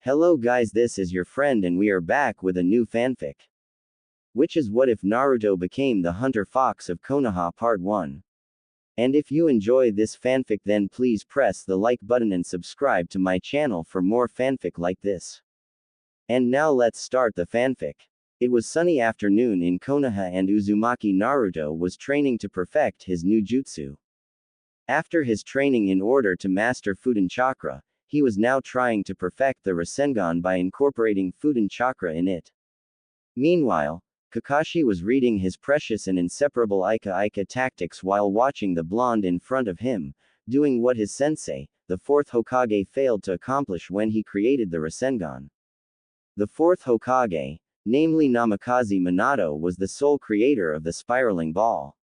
Hello guys, this is your friend and we are back with a new fanfic. Which is what if Naruto became the Hunter Fox of Konaha Part 1. And if you enjoy this fanfic then please press the like button and subscribe to my channel for more fanfic like this. And now let's start the fanfic. It was sunny afternoon in Konaha and Uzumaki Naruto was training to perfect his new jutsu. After his training in order to master Fudan Chakra, he was now trying to perfect the Rasengan by incorporating Fudan Chakra in it. Meanwhile, Kakashi was reading his precious and inseparable Ika tactics while watching the blonde in front of him, doing what his sensei, the fourth Hokage, failed to accomplish when he created the Rasengan. The fourth Hokage, namely Namikaze Minato, was the sole creator of the spiraling ball.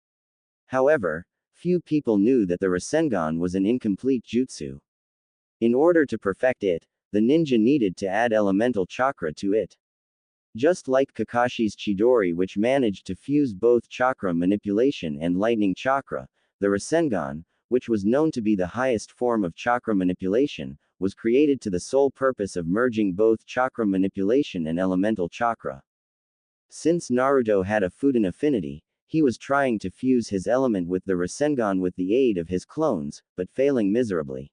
However, few people knew that the Rasengan was an incomplete jutsu. In order to perfect it, the ninja needed to add elemental chakra to it. Just like Kakashi's Chidori, which managed to fuse both chakra manipulation and lightning chakra, the Rasengan, which was known to be the highest form of chakra manipulation, was created to the sole purpose of merging both chakra manipulation and elemental chakra. Since Naruto had a Fudan affinity, he was trying to fuse his element with the Rasengan with the aid of his clones, but failing miserably.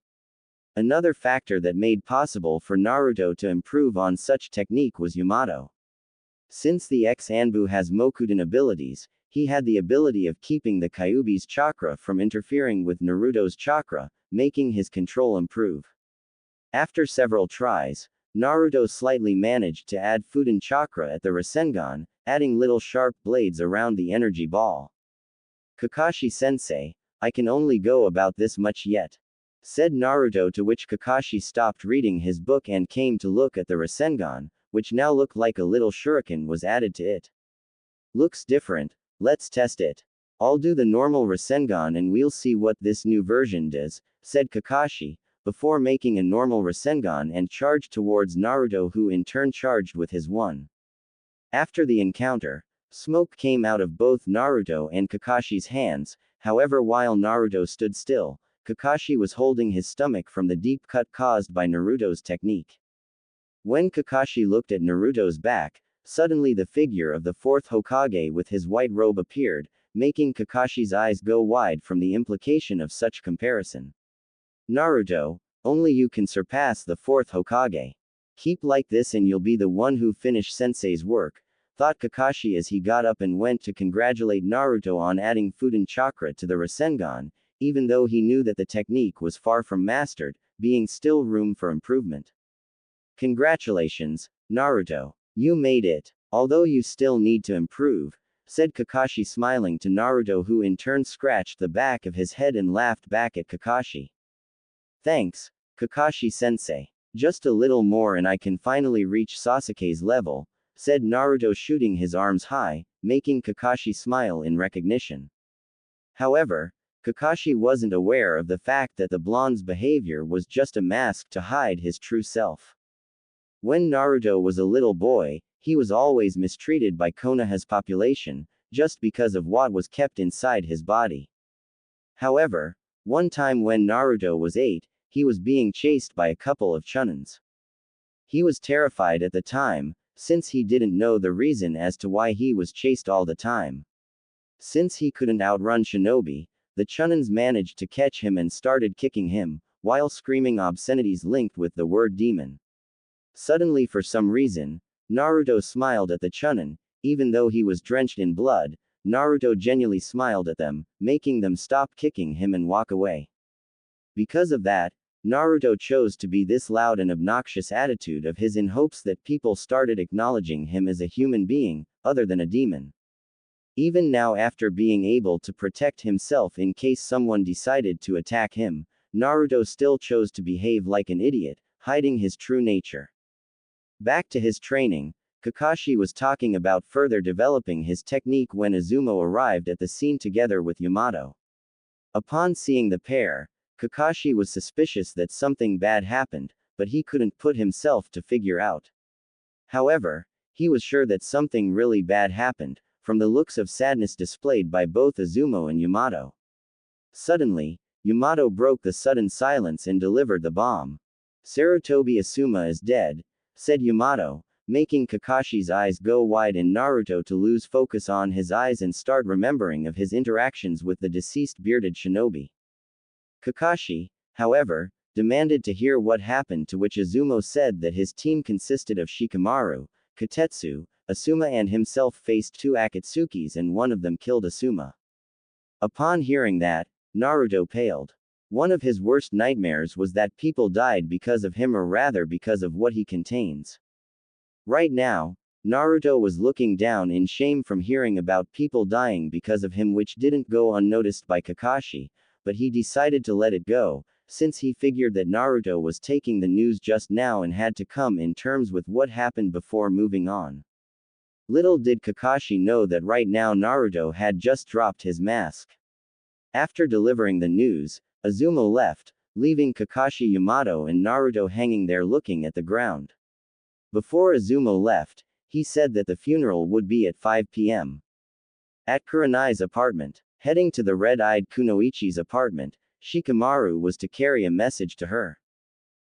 Another factor that made possible for Naruto to improve on such technique was Yamato. Since the ex-Anbu has Mokudan abilities, he had the ability of keeping the Kyuubi's chakra from interfering with Naruto's chakra, making his control improve. After several tries, Naruto slightly managed to add Fudan chakra at the Rasengan, adding little sharp blades around the energy ball. Kakashi-sensei, I can only go about this much yet, said Naruto, to which Kakashi stopped reading his book and came to look at the Rasengan, which now looked like a little shuriken was added to it. Looks different, let's test it. I'll do the normal Rasengan and we'll see what this new version does, said Kakashi, before making a normal Rasengan and charged towards Naruto, who in turn charged with his one. After the encounter, smoke came out of both Naruto and Kakashi's hands. However, while Naruto stood still, Kakashi was holding his stomach from the deep cut caused by Naruto's technique. When Kakashi looked at Naruto's back, suddenly the figure of the fourth Hokage with his white robe appeared, making Kakashi's eyes go wide from the implication of such comparison. Naruto, only you can surpass the fourth Hokage. Keep like this and you'll be the one who finish sensei's work, thought Kakashi as he got up and went to congratulate Naruto on adding Fudan chakra to the Rasengan, even though he knew that the technique was far from mastered, being still room for improvement. Congratulations, Naruto. You made it. Although you still need to improve, said Kakashi, smiling to Naruto, who in turn scratched the back of his head and laughed back at Kakashi. Thanks, Kakashi-sensei. Just a little more and I can finally reach Sasuke's level, said Naruto, shooting his arms high, making Kakashi smile in recognition. However, Kakashi wasn't aware of the fact that the blonde's behavior was just a mask to hide his true self. When Naruto was a little boy, he was always mistreated by Konoha's population, just because of what was kept inside his body. However, one time when Naruto was 8, he was being chased by a couple of Chunins. He was terrified at the time, since he didn't know the reason as to why he was chased all the time. Since he couldn't outrun shinobi, the Chunins managed to catch him and started kicking him, while screaming obscenities linked with the word demon. Suddenly, for some reason, Naruto smiled at the Chunin. Even though he was drenched in blood, Naruto genuinely smiled at them, making them stop kicking him and walk away. Because of that, Naruto chose to be this loud and obnoxious attitude of his in hopes that people started acknowledging him as a human being, other than a demon. Even now, after being able to protect himself in case someone decided to attack him, Naruto still chose to behave like an idiot, hiding his true nature. Back to his training, Kakashi was talking about further developing his technique when Izumo arrived at the scene together with Yamato. Upon seeing the pair, Kakashi was suspicious that something bad happened, but he couldn't put himself to figure out. However, he was sure that something really bad happened, from the looks of sadness displayed by both Izumo and Yamato. Suddenly, Yamato broke the sudden silence and delivered the bomb. Sarutobi Asuma is dead, said Yamato, making Kakashi's eyes go wide and Naruto to lose focus on his eyes and start remembering of his interactions with the deceased bearded shinobi. Kakashi, however, demanded to hear what happened, to which Izumo said that his team consisted of Shikamaru, Kotetsu, Asuma and himself faced two Akatsukis and one of them killed Asuma. Upon hearing that, Naruto paled. One of his worst nightmares was that people died because of him, or rather because of what he contains. Right now, Naruto was looking down in shame from hearing about people dying because of him, which didn't go unnoticed by Kakashi, but he decided to let it go, since he figured that Naruto was taking the news just now and had to come in terms with what happened before moving on. Little did Kakashi know that right now Naruto had just dropped his mask. After delivering the news, Azuma left, leaving Kakashi, Yamato and Naruto hanging there looking at the ground. Before Azuma left, he said that the funeral would be at 5 p.m. at Kurenai's apartment. Heading to the red-eyed Kunoichi's apartment, Shikamaru was to carry a message to her.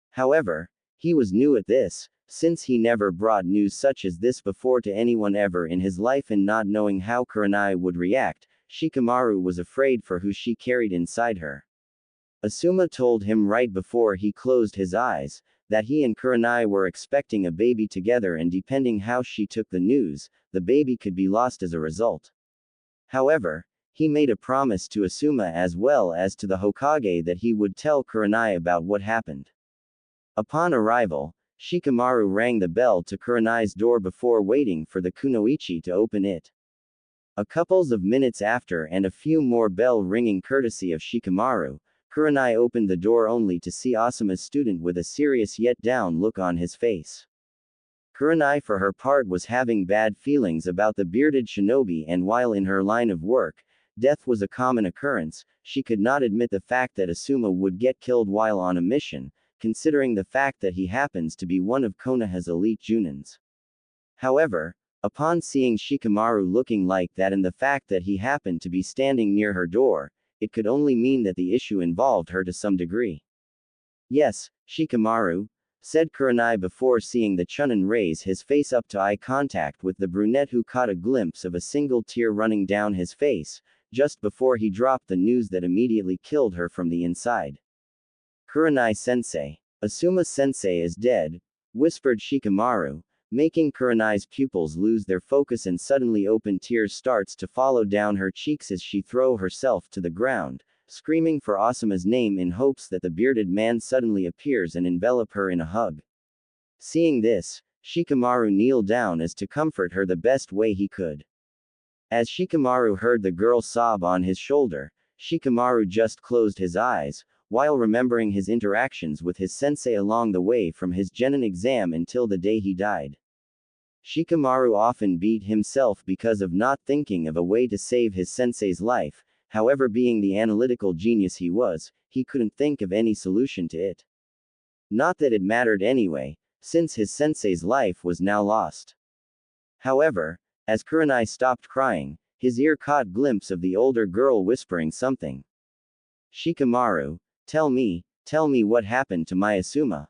However, he was new at this, since he never brought news such as this before to anyone ever in his life, and not knowing how Kurenai would react, Shikamaru was afraid for who she carried inside her. Asuma told him right before he closed his eyes, that he and Kurenai were expecting a baby together, and depending how she took the news, the baby could be lost as a result. However, he made a promise to Asuma as well as to the Hokage that he would tell Kurenai about what happened. Upon arrival, Shikamaru rang the bell to Kurenai's door before waiting for the Kunoichi to open it. A couple of minutes after, and a few more bell ringing courtesy of Shikamaru, Kurenai opened the door only to see Asuma's student with a serious yet down look on his face. Kurenai for her part was having bad feelings about the bearded shinobi, and while in her line of work, death was a common occurrence, she could not admit the fact that Asuma would get killed while on a mission, considering the fact that he happens to be one of Konaha's elite junins. However, upon seeing Shikamaru looking like that and the fact that he happened to be standing near her door, it could only mean that the issue involved her to some degree. Yes, Shikamaru, said Kurenai before seeing the Chunin raise his face up to eye contact with the brunette, who caught a glimpse of a single tear running down his face, just before he dropped the news that immediately killed her from the inside. Kurenai-sensei. Asuma-sensei is dead, whispered Shikamaru, making Kurenai's pupils lose their focus, and suddenly open tears starts to follow down her cheeks as she throw herself to the ground, screaming for Asuma's name in hopes that the bearded man suddenly appears and envelop her in a hug. Seeing this, Shikamaru kneeled down as to comfort her the best way he could. As Shikamaru heard the girl sob on his shoulder, Shikamaru just closed his eyes, while remembering his interactions with his sensei along the way from his genin exam until the day he died. Shikamaru often beat himself because of not thinking of a way to save his sensei's life. However, being the analytical genius he was, he couldn't think of any solution to it. Not that it mattered anyway, since his sensei's life was now lost. However, as Kurenai stopped crying, his ear caught a glimpse of the older girl whispering something. Shikamaru, tell me what happened to my Asuma?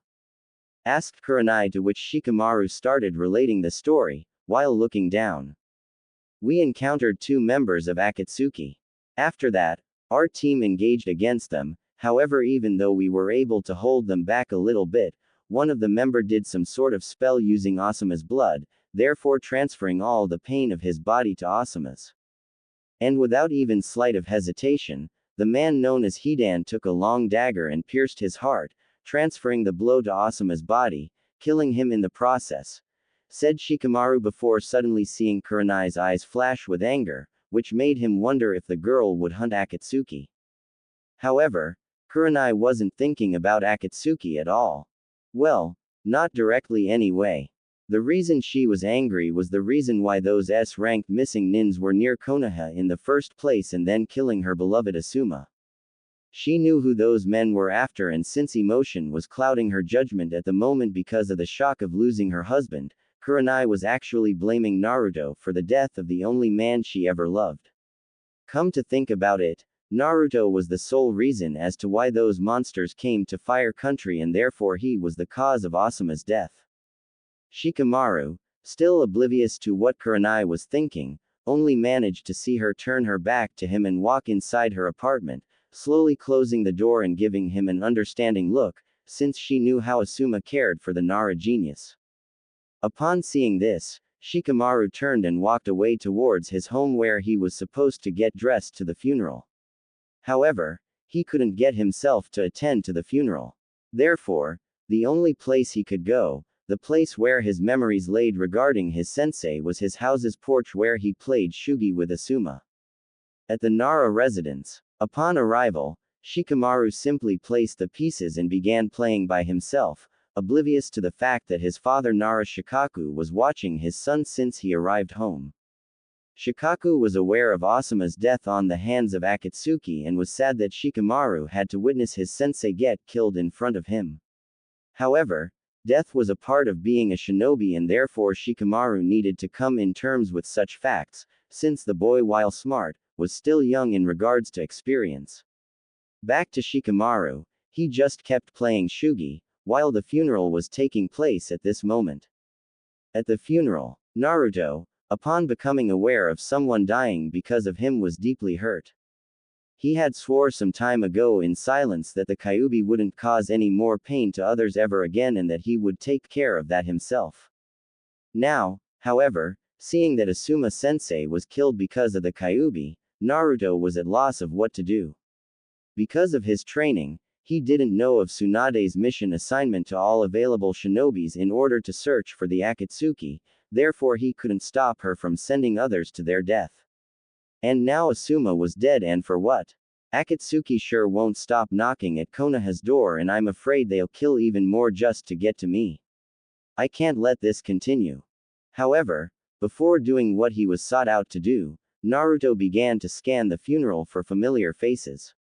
Asked Kurenai, to which Shikamaru started relating the story, while looking down. We encountered two members of Akatsuki. After that, our team engaged against them. However, even though we were able to hold them back a little bit, one of the member did some sort of spell using Asuma's blood, therefore transferring all the pain of his body to Asuma's. And without even slight of hesitation, the man known as Hidan took a long dagger and pierced his heart, transferring the blow to Asuma's body, killing him in the process, said Shikamaru before suddenly seeing Kurenai's eyes flash with anger, which made him wonder if the girl would hunt Akatsuki. However, Kurenai wasn't thinking about Akatsuki at all. Well, not directly anyway. The reason she was angry was the reason why those S-ranked missing nins were near Konaha in the first place and then killing her beloved Asuma. She knew who those men were after, and since emotion was clouding her judgment at the moment because of the shock of losing her husband, Kurenai was actually blaming Naruto for the death of the only man she ever loved. Come to think about it, Naruto was the sole reason as to why those monsters came to Fire Country, and therefore he was the cause of Asuma's death. Shikamaru, still oblivious to what Kurenai was thinking, only managed to see her turn her back to him and walk inside her apartment, slowly closing the door and giving him an understanding look, since she knew how Asuma cared for the Nara genius. Upon seeing this, Shikamaru turned and walked away towards his home where he was supposed to get dressed to the funeral. However, he couldn't get himself to attend to the funeral. Therefore, the only place he could go, the place where his memories laid regarding his sensei, was his house's porch where he played shugi with Asuma. At the Nara residence, upon arrival, Shikamaru simply placed the pieces and began playing by himself, oblivious to the fact that his father Nara Shikaku was watching his son since he arrived home. Shikaku was aware of Asuma's death on the hands of Akatsuki and was sad that Shikamaru had to witness his sensei get killed in front of him. However, death was a part of being a shinobi and therefore Shikamaru needed to come in terms with such facts, since the boy, while smart, was still young in regards to experience. Back to Shikamaru, he just kept playing shugi, while the funeral was taking place at this moment. At the funeral, Naruto, upon becoming aware of someone dying because of him, was deeply hurt. He had swore some time ago in silence that the Kyuubi wouldn't cause any more pain to others ever again and that he would take care of that himself. Now, however, seeing that Asuma sensei was killed because of the Kyuubi, Naruto was at loss of what to do. Because of his training, he didn't know of Tsunade's mission assignment to all available shinobis in order to search for the Akatsuki, therefore he couldn't stop her from sending others to their death. And now Asuma was dead, and for what? Akatsuki sure won't stop knocking at Konaha's door, and I'm afraid they'll kill even more just to get to me. I can't let this continue. However, before doing what he was sought out to do, Naruto began to scan the funeral for familiar faces.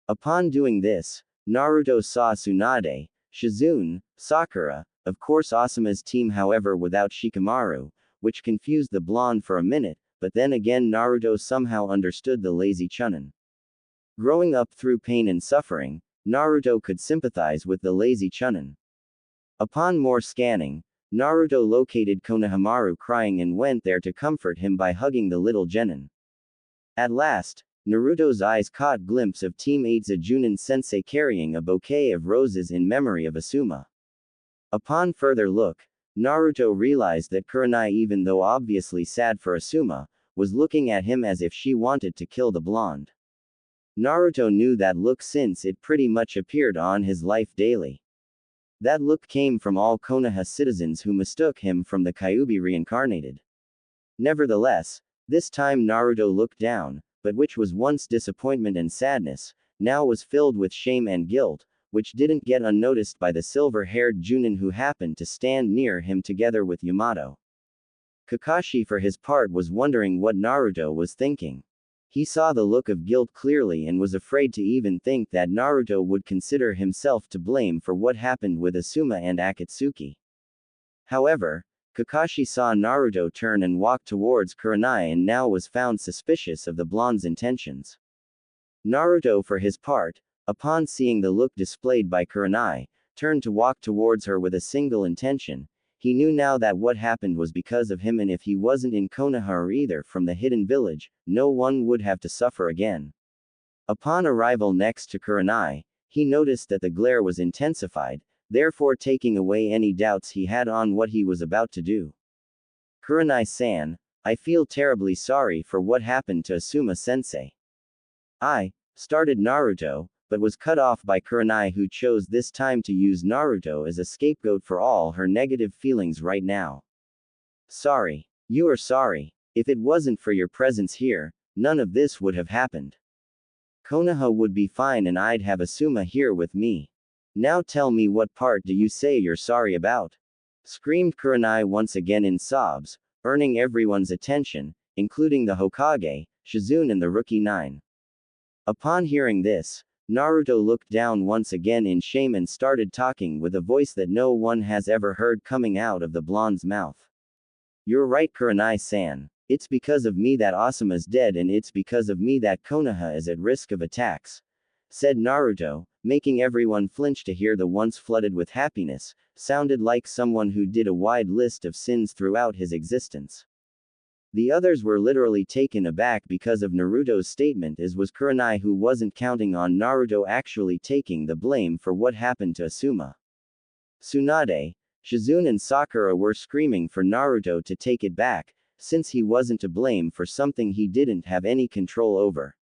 Upon doing this, Naruto saw Tsunade, Shizune, Sakura, of course Asuma's team, however without Shikamaru, which confused the blonde for a minute, but then again Naruto somehow understood the lazy Chunin. Growing up through pain and suffering, Naruto could sympathize with the lazy Chunin. Upon more scanning, Naruto located Konohamaru crying and went there to comfort him by hugging the little genin. At last, Naruto's eyes caught glimpse of Team 8's Junin sensei carrying a bouquet of roses in memory of Asuma. Upon further look, Naruto realized that Kurenai, even though obviously sad for Asuma, was looking at him as if she wanted to kill the blonde. Naruto knew that look since it pretty much appeared on his life daily. That look came from all Konoha citizens who mistook him from the Kyuubi reincarnated. Nevertheless, this time Naruto looked down, but which was once disappointment and sadness, now was filled with shame and guilt, which didn't get unnoticed by the silver-haired Junin who happened to stand near him together with Yamato. Kakashi for his part was wondering what Naruto was thinking. He saw the look of guilt clearly and was afraid to even think that Naruto would consider himself to blame for what happened with Asuma and Akatsuki. However, Kakashi saw Naruto turn and walk towards Kurenai and now was found suspicious of the blonde's intentions. Naruto for his part, upon seeing the look displayed by Kurenai, turned to walk towards her with a single intention. He knew now that what happened was because of him, and if he wasn't in Konoha or either from the hidden village, no one would have to suffer again. Upon arrival next to Kurenai, he noticed that the glare was intensified, therefore taking away any doubts he had on what he was about to do. Kurenai-san, I feel terribly sorry for what happened to Asuma-sensei. Started Naruto, but was cut off by Kurenai, who chose this time to use Naruto as a scapegoat for all her negative feelings right now. Sorry. You are sorry. If it wasn't for your presence here, none of this would have happened. Konoha would be fine and I'd have Asuma here with me. Now tell me, what part do you say you're sorry about? Screamed Kurenai once again in sobs, earning everyone's attention, including the Hokage, Shizune and the Rookie 9. Upon hearing this, Naruto looked down once again in shame and started talking with a voice that no one has ever heard coming out of the blonde's mouth. You're right, Kurenai-san. It's because of me that Asuma's dead, and it's because of me that Konoha is at risk of attacks. said Naruto, making everyone flinch to hear the once flooded with happiness, sounded like someone who did a wide list of sins throughout his existence. The others were literally taken aback because of Naruto's statement, as was Kurenai, who wasn't counting on Naruto actually taking the blame for what happened to Asuma. Tsunade, Shizune and Sakura were screaming for Naruto to take it back, since he wasn't to blame for something he didn't have any control over.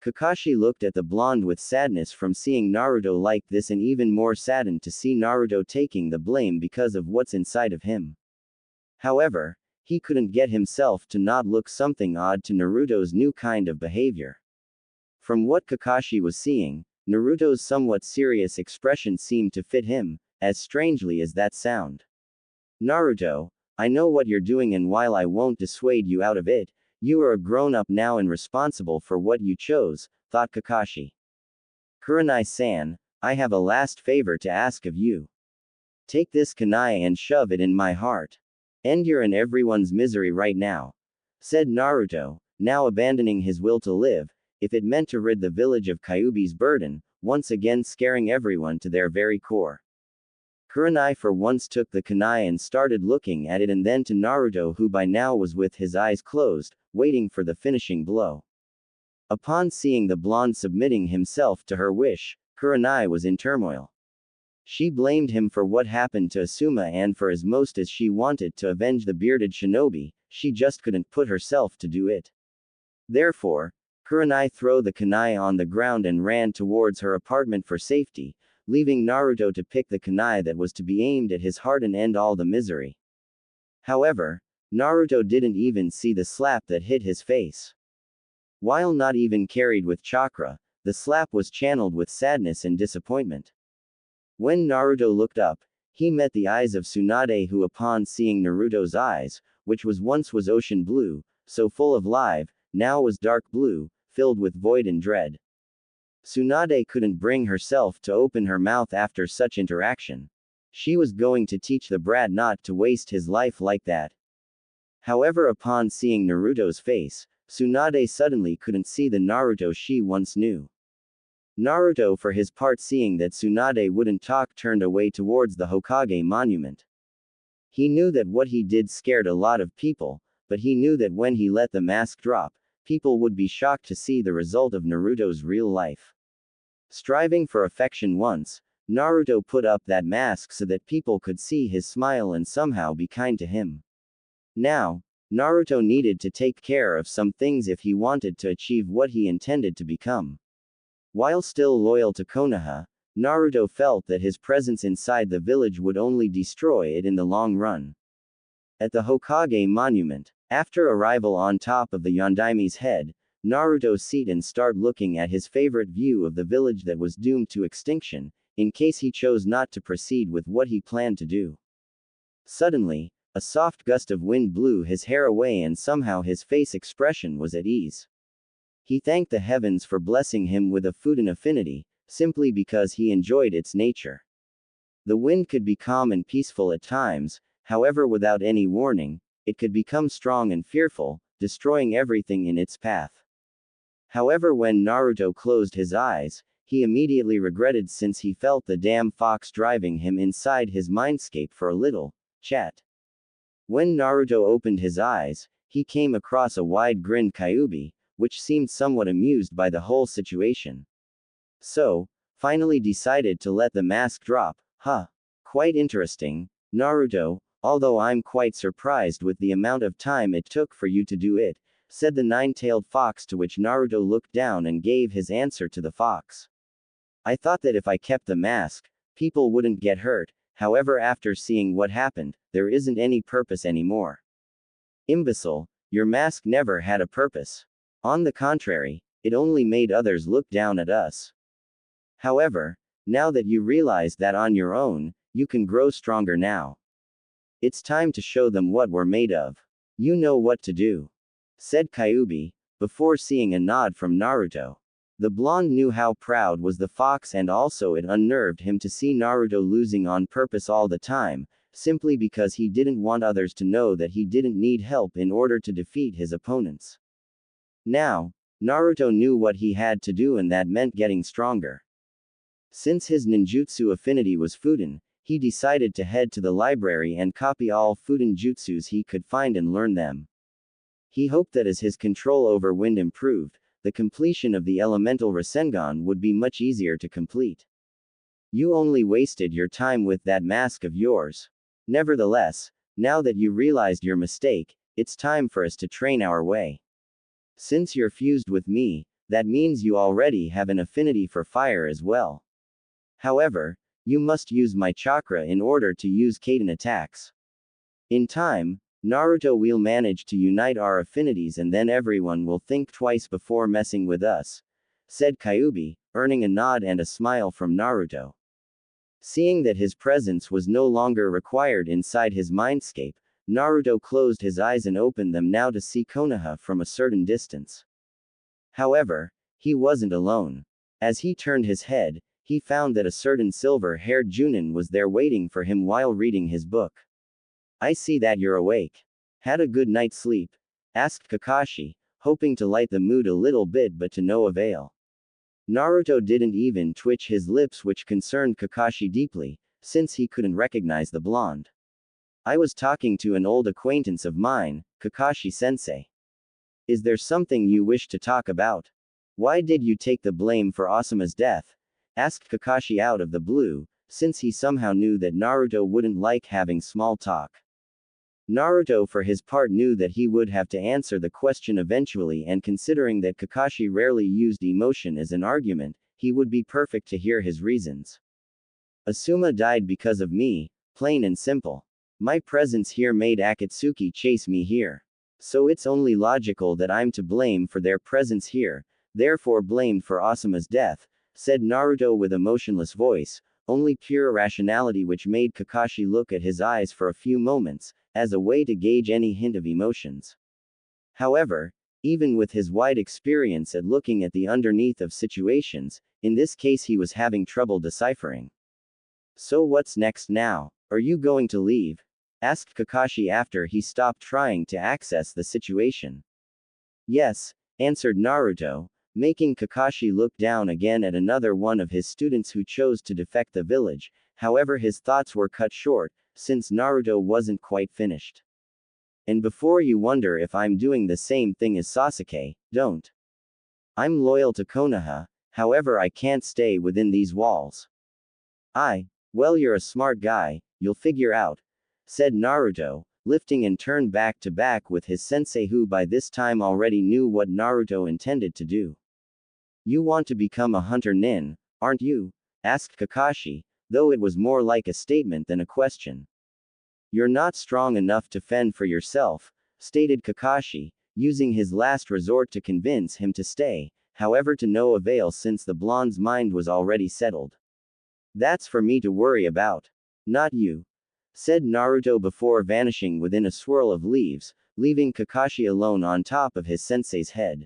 Kakashi looked at the blonde with sadness from seeing Naruto like this, and even more saddened to see Naruto taking the blame because of what's inside of him. However, he couldn't get himself to not look something odd to Naruto's new kind of behavior. From what Kakashi was seeing, Naruto's somewhat serious expression seemed to fit him, as strangely as that sound. Naruto, I know what you're doing, and while I won't dissuade you out of it, you are a grown-up now and responsible for what you chose, thought Kakashi. Kurenai-san, I have a last favor to ask of you. Take this kunai and shove it in my heart. End your and everyone's misery right now, said Naruto, now abandoning his will to live, if it meant to rid the village of Kyuubi's burden, once again scaring everyone to their very core. Kurenai for once took the kunai and started looking at it, and then to Naruto, who by now was with his eyes closed, waiting for the finishing blow. Upon seeing the blonde submitting himself to her wish, Kurenai was in turmoil. She blamed him for what happened to Asuma, and for as most as she wanted to avenge the bearded shinobi, she just couldn't put herself to do it. Therefore, Kurenai threw the kunai on the ground and ran towards her apartment for safety, leaving Naruto to pick the kunai that was to be aimed at his heart and end all the misery. However, Naruto didn't even see the slap that hit his face. While not even carried with chakra, the slap was channeled with sadness and disappointment. When Naruto looked up, he met the eyes of Tsunade, who upon seeing Naruto's eyes, which once was ocean blue, so full of life, now was dark blue, filled with void and dread. Tsunade couldn't bring herself to open her mouth after such interaction. She was going to teach the brat not to waste his life like that. However, upon seeing Naruto's face, Tsunade suddenly couldn't see the Naruto she once knew. Naruto, for his part, seeing that Tsunade wouldn't talk, turned away towards the Hokage monument. He knew that what he did scared a lot of people, but he knew that when he let the mask drop, people would be shocked to see the result of Naruto's real life. Striving for affection once, Naruto put up that mask so that people could see his smile and somehow be kind to him. Now, Naruto needed to take care of some things if he wanted to achieve what he intended to become. While still loyal to Konaha, Naruto felt that his presence inside the village would only destroy it in the long run. At the Hokage monument, after arrival on top of the Yondaime's head, Naruto sat and started looking at his favorite view of the village that was doomed to extinction, in case he chose not to proceed with what he planned to do. Suddenly, a soft gust of wind blew his hair away, and somehow his face expression was at ease. He thanked the heavens for blessing him with a food affinity, simply because he enjoyed its nature. The wind could be calm and peaceful at times, however, without any warning, it could become strong and fearful, destroying everything in its path. However, when Naruto closed his eyes, he immediately regretted, since he felt the damn fox driving him inside his mindscape for a little chat. When Naruto opened his eyes, he came across a wide-grinned Kyuubi, which seemed somewhat amused by the whole situation. So, finally decided to let the mask drop. Huh. Quite interesting, Naruto, although I'm quite surprised with the amount of time it took for you to do it, said the nine-tailed fox, to which Naruto looked down and gave his answer to the fox. I thought that if I kept the mask, people wouldn't get hurt, however, after seeing what happened, there isn't any purpose anymore. Imbecile, your mask never had a purpose. On the contrary, it only made others look down at us. However, now that you realize that on your own, you can grow stronger now. It's time to show them what we're made of. You know what to do, said Kyuubi, before seeing a nod from Naruto. The blonde knew how proud was the fox, and also it unnerved him to see Naruto losing on purpose all the time, simply because he didn't want others to know that he didn't need help in order to defeat his opponents. Now, Naruto knew what he had to do, and that meant getting stronger. Since his ninjutsu affinity was Fuden, he decided to head to the library and copy all Fuden jutsus he could find and learn them. He hoped that as his control over wind improved, the completion of the elemental Rasengan would be much easier to complete. You only wasted your time with that mask of yours. Nevertheless, now that you realized your mistake, it's time for us to train our way. Since you're fused with me, that means you already have an affinity for fire as well. However, you must use my chakra in order to use Kaden attacks. In time, Naruto will manage to unite our affinities, and then everyone will think twice before messing with us, said Kyuubi, earning a nod and a smile from Naruto. Seeing that his presence was no longer required inside his mindscape, Naruto closed his eyes and opened them now to see Konaha from a certain distance. However, he wasn't alone. As he turned his head, he found that a certain silver-haired Junin was there waiting for him while reading his book. I see that you're awake. Had a good night's sleep? Asked Kakashi, hoping to light the mood a little bit, but to no avail. Naruto didn't even twitch his lips, which concerned Kakashi deeply, since he couldn't recognize the blonde. I was talking to an old acquaintance of mine, Kakashi-sensei. Is there something you wish to talk about? Why did you take the blame for Asuma's death? Asked Kakashi out of the blue, since he somehow knew that Naruto wouldn't like having small talk. Naruto for his part knew that he would have to answer the question eventually, and considering that Kakashi rarely used emotion as an argument, he would be perfect to hear his reasons. Asuma died because of me, plain and simple. My presence here made Akatsuki chase me here. So it's only logical that I'm to blame for their presence here, therefore blamed for Asuma's death, said Naruto with a motionless voice, only pure rationality, which made Kakashi look at his eyes for a few moments, as a way to gauge any hint of emotions. However, even with his wide experience at looking at the underneath of situations, in this case he was having trouble deciphering. So what's next now? Are you going to leave? Asked Kakashi after he stopped trying to access the situation. Yes, answered Naruto, making Kakashi look down again at another one of his students who chose to defect the village. However, his thoughts were cut short, since Naruto wasn't quite finished. And before you wonder if I'm doing the same thing as Sasuke, don't. I'm loyal to Konoha, however I can't stay within these walls. Well, you're a smart guy, you'll figure out, said Naruto, lifting and turned back to back with his sensei, who by this time already knew what Naruto intended to do. You want to become a hunter nin, aren't you? Asked Kakashi, though it was more like a statement than a question. You're not strong enough to fend for yourself, stated Kakashi, using his last resort to convince him to stay, however to no avail since the blonde's mind was already settled. That's for me to worry about. Not you, said Naruto before vanishing within a swirl of leaves, leaving Kakashi alone on top of his sensei's head.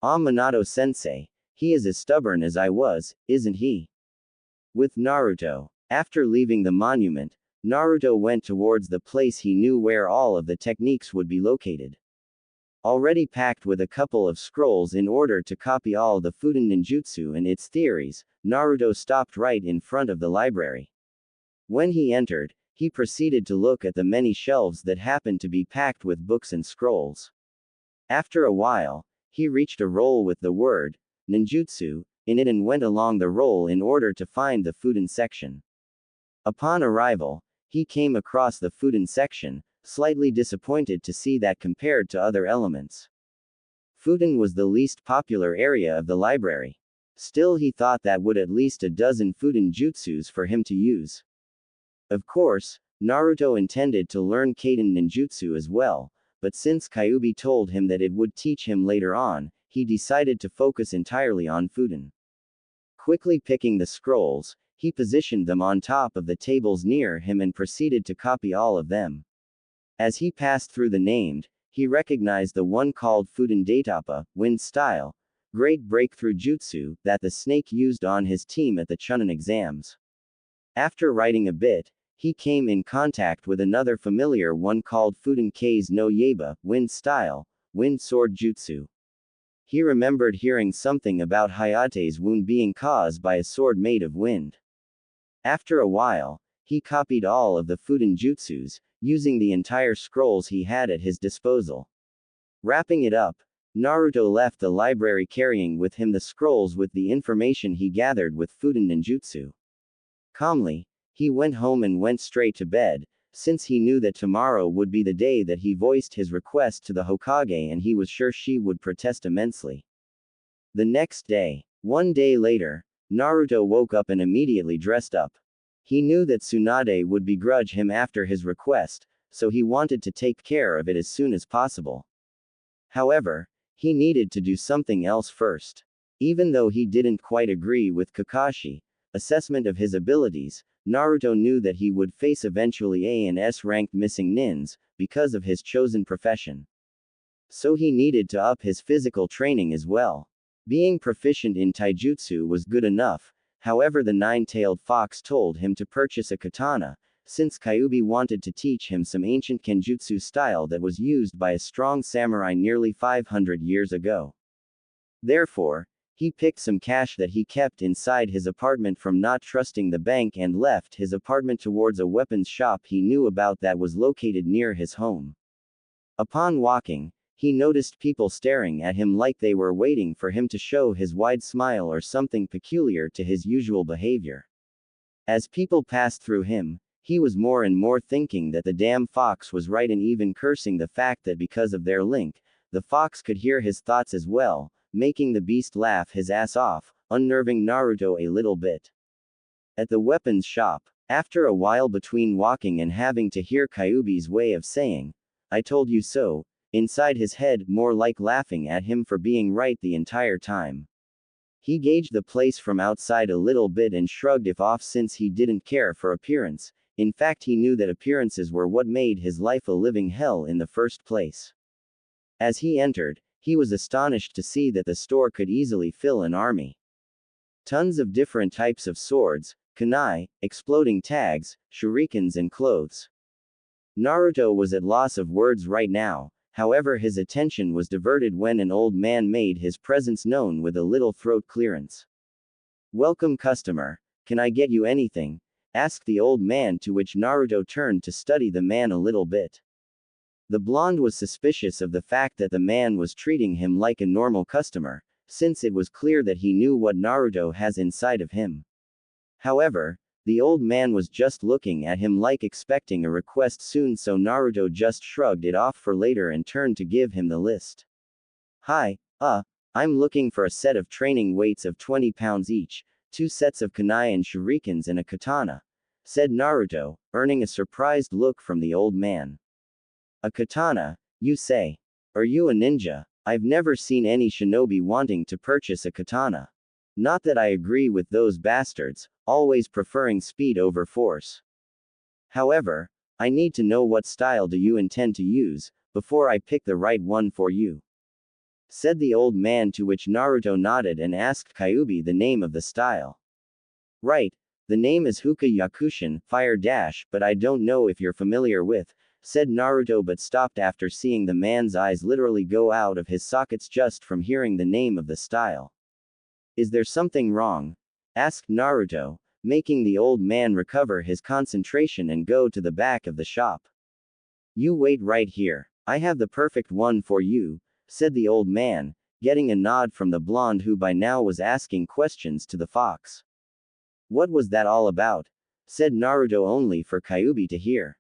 Minato-sensei, he is as stubborn as I was, isn't he? With Naruto. After leaving the monument, Naruto went towards the place he knew where all of the techniques would be located. Already packed with a couple of scrolls in order to copy all the Fuden ninjutsu and its theories, Naruto stopped right in front of the library. When he entered, he proceeded to look at the many shelves that happened to be packed with books and scrolls. After a while, he reached a roll with the word, ninjutsu, in it and went along the roll in order to find the Fuden section. Upon arrival, he came across the Fuden section, slightly disappointed to see that compared to other elements, Fuden was the least popular area of the library. Still, he thought that would at least a dozen Fuden jutsus for him to use. Of course, Naruto intended to learn Kaden ninjutsu as well, but since Kyuubi told him that it would teach him later on, he decided to focus entirely on Fuden. Quickly picking the scrolls, he positioned them on top of the tables near him and proceeded to copy all of them. As he passed through the named, he recognized the one called Fuden Daitapa, Wind Style, Great Breakthrough Jutsu, that the snake used on his team at the Chunin exams. After writing a bit, he came in contact with another familiar one called Fuden K's no Yaiba, Wind Style, Wind Sword Jutsu. He remembered hearing something about Hayate's wound being caused by a sword made of wind. After a while, he copied all of the Fuden jutsus, using the entire scrolls he had at his disposal. Wrapping it up, Naruto left the library carrying with him the scrolls with the information he gathered with Fuden ninjutsu. Calmly, he went home and went straight to bed, since he knew that tomorrow would be the day that he voiced his request to the Hokage and he was sure she would protest immensely. The next day, one day later, Naruto woke up and immediately dressed up. He knew that Tsunade would begrudge him after his request, so he wanted to take care of it as soon as possible. However, he needed to do something else first. Even though he didn't quite agree with Kakashi's assessment of his abilities, Naruto knew that he would face eventually A and S ranked missing nins, because of his chosen profession. So he needed to up his physical training as well. Being proficient in taijutsu was good enough, however the nine-tailed fox told him to purchase a katana, since Kyuubi wanted to teach him some ancient kenjutsu style that was used by a strong samurai nearly 500 years ago. Therefore, he picked some cash that he kept inside his apartment from not trusting the bank and left his apartment towards a weapons shop he knew about that was located near his home. Upon walking, he noticed people staring at him like they were waiting for him to show his wide smile or something peculiar to his usual behavior. As people passed through him, he was more and more thinking that the damn fox was right and even cursing the fact that because of their link, the fox could hear his thoughts as well, making the beast laugh his ass off, unnerving Naruto a little bit. At the weapons shop, after a while between walking and having to hear Kyuubi's way of saying, "I told you so," inside his head, more like laughing at him for being right the entire time. He gauged the place from outside a little bit and shrugged it off since he didn't care for appearance. In fact, he knew that appearances were what made his life a living hell in the first place. As he entered, he was astonished to see that the store could easily fill an army. Tons of different types of swords, kunai, exploding tags, shurikens and clothes. Naruto was at loss of words right now, however his attention was diverted when an old man made his presence known with a little throat clearance. "Welcome customer, can I get you anything?" asked the old man, to which Naruto turned to study the man a little bit. The blonde was suspicious of the fact that the man was treating him like a normal customer, since it was clear that he knew what Naruto has inside of him. However, the old man was just looking at him like expecting a request soon, so Naruto just shrugged it off for later and turned to give him the list. "Hi, I'm looking for a set of training weights of 20 pounds each, 2 sets of kunai and shurikens and a katana," said Naruto, earning a surprised look from the old man. "A katana, you say? Are you a ninja? I've never seen any shinobi wanting to purchase a katana. Not that I agree with those bastards, always preferring speed over force. However, I need to know what style do you intend to use, before I pick the right one for you," said the old man, to which Naruto nodded and asked Kyuubi the name of the style. "Right, the name is Yakushin, Fire Dash, but I don't know if you're familiar with," said Naruto, but stopped after seeing the man's eyes literally go out of his sockets just from hearing the name of the style. "Is there something wrong?" asked Naruto, making the old man recover his concentration and go to the back of the shop. "You wait right here. I have the perfect one for you," said the old man, getting a nod from the blonde who by now was asking questions to the fox. "What was that all about?" said Naruto, only for Kyuubi to hear.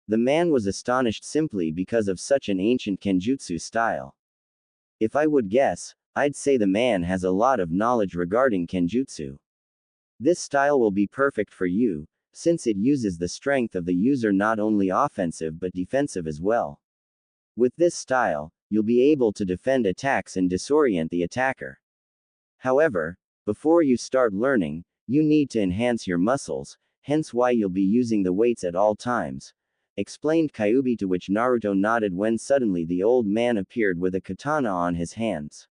The man was astonished simply because of such an ancient kenjutsu style. "If I would guess, I'd say the man has a lot of knowledge regarding kenjutsu. This style will be perfect for you, since it uses the strength of the user not only offensive but defensive as well. With this style, you'll be able to defend attacks and disorient the attacker. However, before you start learning, you need to enhance your muscles, hence why you'll be using the weights at all times," explained Kyuubi, to which Naruto nodded when suddenly the old man appeared with a katana on his hands.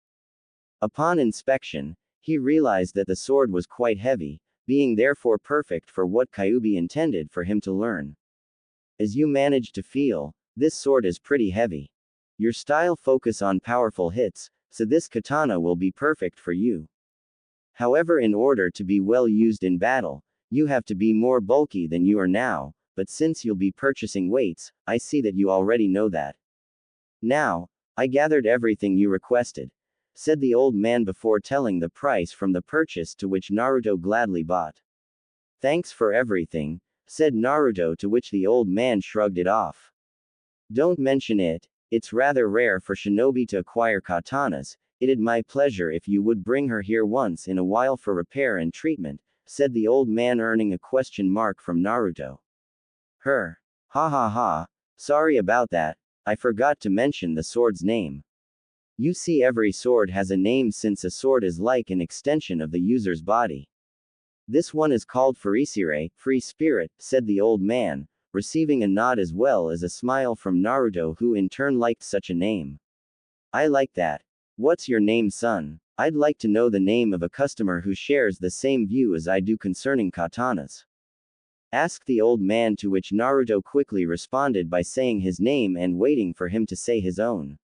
Upon inspection, he realized that the sword was quite heavy, being therefore perfect for what Kyuubi intended for him to learn. "As you managed to feel, this sword is pretty heavy. Your style focus on powerful hits, so this katana will be perfect for you. However, in order to be well used in battle, you have to be more bulky than you are now, but since you'll be purchasing weights, I see that you already know that. Now, I gathered everything you requested, said the old man before telling the price from the purchase, to which Naruto gladly bought. Thanks for everything, said Naruto, to which the old man shrugged it off. Don't mention it, it's rather rare for shinobi to acquire katanas. It'd my pleasure if you would bring her here once in a while for repair and treatment, said the old man, earning a question mark from Naruto. Her. Ha ha ha, sorry about that, I forgot to mention the sword's name. You see, every sword has a name since a sword is like an extension of the user's body. This one is called Furisire, free spirit, said the old man, receiving a nod as well as a smile from Naruto, who in turn liked such a name. I like that. What's your name, son? I'd like to know the name of a customer who shares the same view as I do concerning katanas. Asked the old man, to which Naruto quickly responded by saying his name and waiting for him to say his own.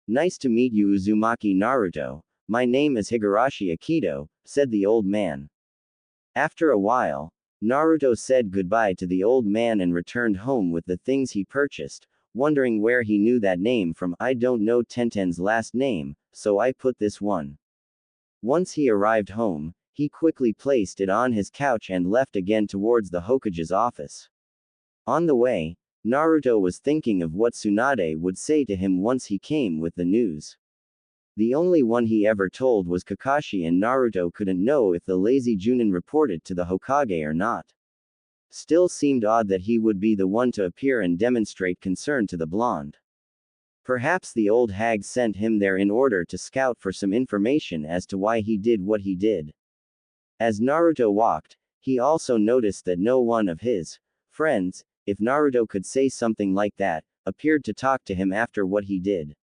Nice to meet you, Uzumaki Naruto. My name is Higurashi Akido, said the old man. After a while, Naruto said goodbye to the old man and returned home with the things he purchased, wondering where he knew that name from. I don't know Tenten's last name, so I put this one. Once he arrived home, he quickly placed it on his couch and left again towards the Hokage's office. On the way, Naruto was thinking of what Tsunade would say to him once he came with the news. The only one he ever told was Kakashi, and Naruto couldn't know if the lazy Junin reported to the Hokage or not. Still seemed odd that he would be the one to appear and demonstrate concern to the blonde. Perhaps the old hag sent him there in order to scout for some information as to why he did what he did. As Naruto walked, he also noticed that no one of his friends, if Naruto could say something like that, appeared to talk to him after what he did.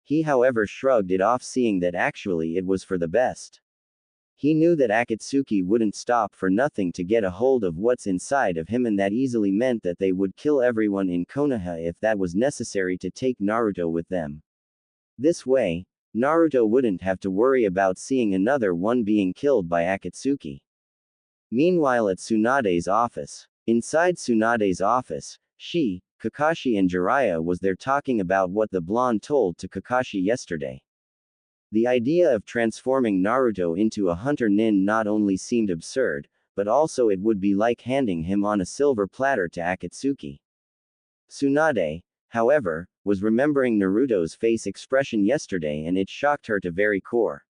He, however, shrugged it off, seeing that actually it was for the best. He knew that Akatsuki wouldn't stop for nothing to get a hold of what's inside of him, and that easily meant that they would kill everyone in Konaha if that was necessary to take Naruto with them. This way, Naruto wouldn't have to worry about seeing another one being killed by Akatsuki. Meanwhile, at Tsunade's office. Inside Tsunade's office, Kakashi and Jiraiya was there talking about what the blonde told to Kakashi yesterday. The idea of transforming Naruto into a hunter nin not only seemed absurd, but also it would be like handing him on a silver platter to Akatsuki. Tsunade, however, was remembering Naruto's face expression yesterday, and it shocked her to very core.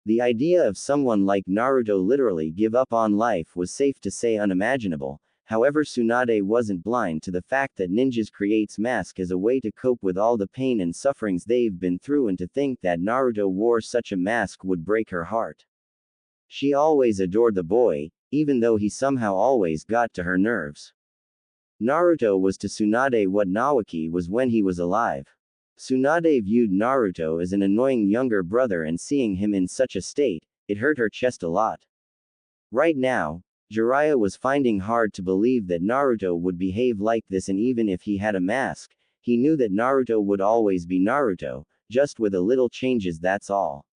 The idea of someone like Naruto literally give up on life was, safe to say, unimaginable. However, Tsunade wasn't blind to the fact that ninjas creates mask as a way to cope with all the pain and sufferings they've been through, and to think that Naruto wore such a mask would break her heart. She always adored the boy, even though he somehow always got to her nerves. Naruto was to Tsunade what Nawaki was when he was alive. Tsunade viewed Naruto as an annoying younger brother, and seeing him in such a state, it hurt her chest a lot. Right now, Jiraiya was finding hard to believe that Naruto would behave like this, and even if he had a mask, he knew that Naruto would always be Naruto, just with a little changes, that's all.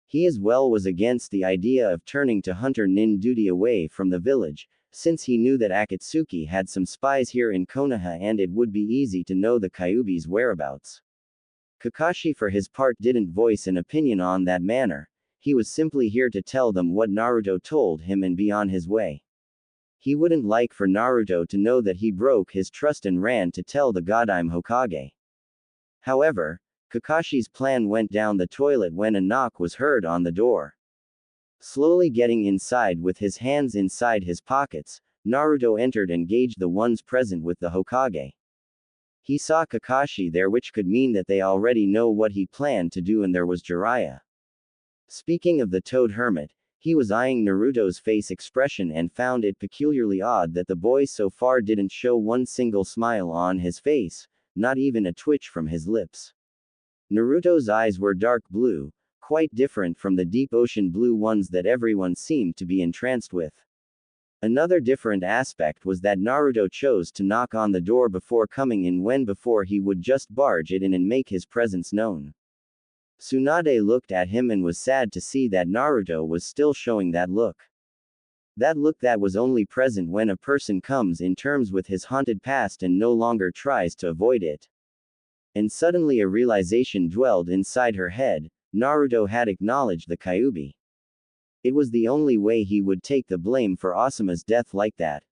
He as well was against the idea of turning to hunter nin duty away from the village, since he knew that Akatsuki had some spies here in Konoha and it would be easy to know the Kyuubi's whereabouts. Kakashi for his part didn't voice an opinion on that matter. He was simply here to tell them what Naruto told him and be on his way. He wouldn't like for Naruto to know that he broke his trust and ran to tell the Godime Hokage. However, Kakashi's plan went down the toilet when a knock was heard on the door. Slowly getting inside with his hands inside his pockets, Naruto entered and gauged the ones present with the Hokage. He saw Kakashi there, which could mean that they already know what he planned to do, and there was Jiraiya. Speaking of the Toad Hermit, he was eyeing Naruto's face expression and found it peculiarly odd that the boy so far didn't show one single smile on his face, not even a twitch from his lips. Naruto's eyes were dark blue, quite different from the deep ocean blue ones that everyone seemed to be entranced with. Another different aspect was that Naruto chose to knock on the door before coming in, when before he would just barge it in and make his presence known. Tsunade looked at him and was sad to see that Naruto was still showing that look. That look that was only present when a person comes in terms with his haunted past and no longer tries to avoid it. And suddenly a realization dwelled inside her head: Naruto had acknowledged the Kyuubi. It was the only way he would take the blame for Asuma's death like that.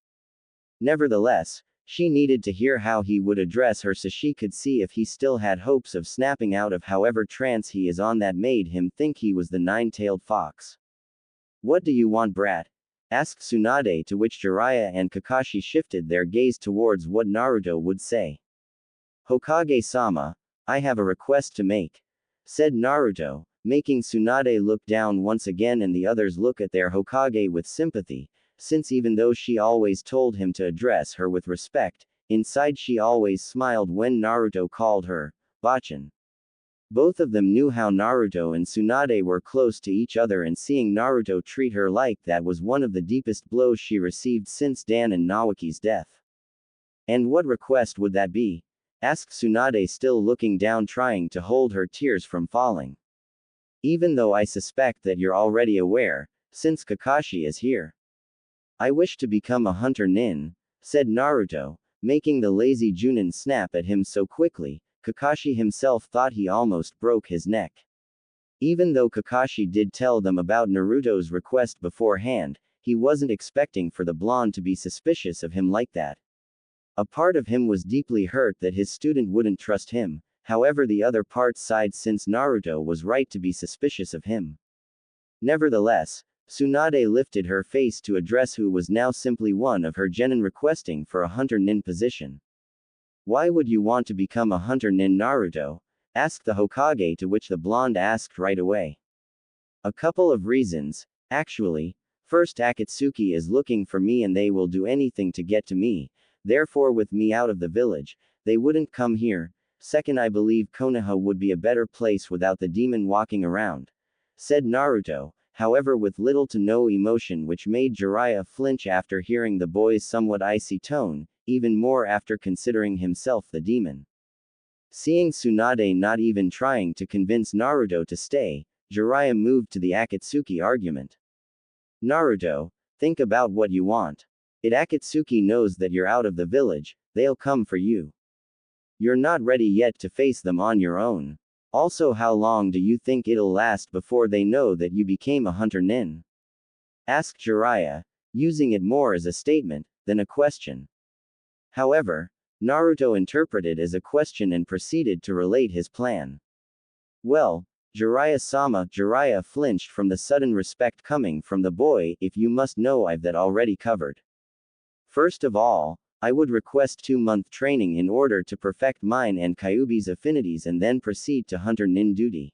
Nevertheless, she needed to hear how he would address her so she could see if he still had hopes of snapping out of however trance he is on that made him think he was the nine-tailed fox. "What do you want, brat?" asked Tsunade, to which Jiraiya and Kakashi shifted their gaze towards what Naruto would say. "Hokage-sama, I have a request to make," said Naruto, making Tsunade look down once again and the others look at their Hokage with sympathy, since even though she always told him to address her with respect, inside she always smiled when Naruto called her Bachan. Both of them knew how Naruto and Tsunade were close to each other, and seeing Naruto treat her like that was one of the deepest blows she received since Dan and Naoki's death. "And what request would that be?" asked Tsunade, still looking down, trying to hold her tears from falling. "Even though I suspect that you're already aware, since Kakashi is here. I wish to become a hunter nin," said Naruto, making the lazy Junin snap at him so quickly, Kakashi himself thought he almost broke his neck. Even though Kakashi did tell them about Naruto's request beforehand, he wasn't expecting for the blonde to be suspicious of him like that. A part of him was deeply hurt that his student wouldn't trust him, however the other part sighed since Naruto was right to be suspicious of him. Nevertheless, Tsunade lifted her face to address who was now simply one of her genin requesting for a hunter nin position. "Why would you want to become a hunter nin, Naruto?" asked the Hokage, to which the blonde asked right away. "A couple of reasons, actually. First, Akatsuki is looking for me and they will do anything to get to me, therefore with me out of the village, they wouldn't come here. Second, I believe Konaha would be a better place without the demon walking around," said Naruto, however with little to no emotion, which made Jiraiya flinch after hearing the boy's somewhat icy tone, even more after considering himself the demon. Seeing Tsunade not even trying to convince Naruto to stay, Jiraiya moved to the Akatsuki argument. "Naruto, think about what you want. If Akatsuki knows that you're out of the village, they'll come for you. You're not ready yet to face them on your own. Also, how long do you think it'll last before they know that you became a hunter nin?" asked Jiraiya, using it more as a statement than a question. However, Naruto interpreted as a question and proceeded to relate his plan. "Well, Jiraiya-sama," Jiraiya flinched from the sudden respect coming from the boy, "if you must know, I've that already covered. First of all, I would request 2-month training in order to perfect mine and Kyuubi's affinities and then proceed to hunter nin duty.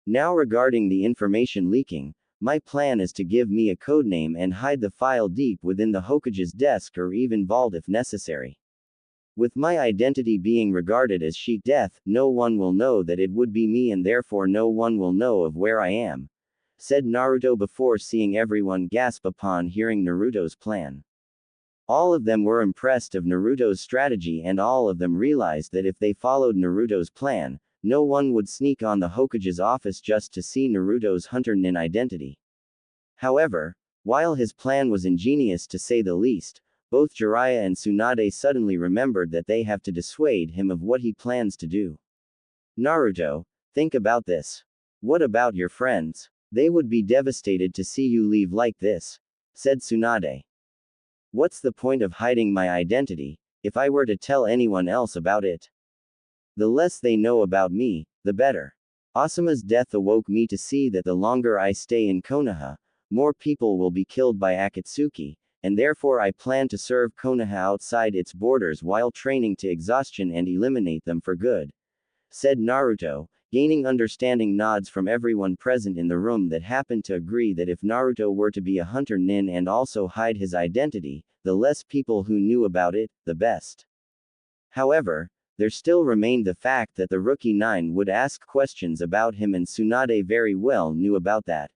Now regarding the information leaking, my plan is to give me a codename and hide the file deep within the Hokage's desk or even vault if necessary. With my identity being regarded as death, no one will know that it would be me and therefore no one will know of where I am," said Naruto before seeing everyone gasp upon hearing Naruto's plan. All of them were impressed of Naruto's strategy and all of them realized that if they followed Naruto's plan, no one would sneak on the Hokage's office just to see Naruto's hunter nin identity. However, while his plan was ingenious to say the least, both Jiraiya and Tsunade suddenly remembered that they have to dissuade him of what he plans to do. "Naruto, think about this. What about your friends? They would be devastated to see you leave like this," said Tsunade. "What's the point of hiding my identity, if I were to tell anyone else about it? The less they know about me, the better. Asuma's death awoke me to see that the longer I stay in Konaha, more people will be killed by Akatsuki, and therefore I plan to serve Konaha outside its borders while training to exhaustion and eliminate them for good," said Naruto, gaining understanding nods from everyone present in the room that happened to agree that if Naruto were to be a hunter nin and also hide his identity, the less people who knew about it, the best. However, there still remained the fact that the rookie 9 would ask questions about him and Tsunade very well knew about that.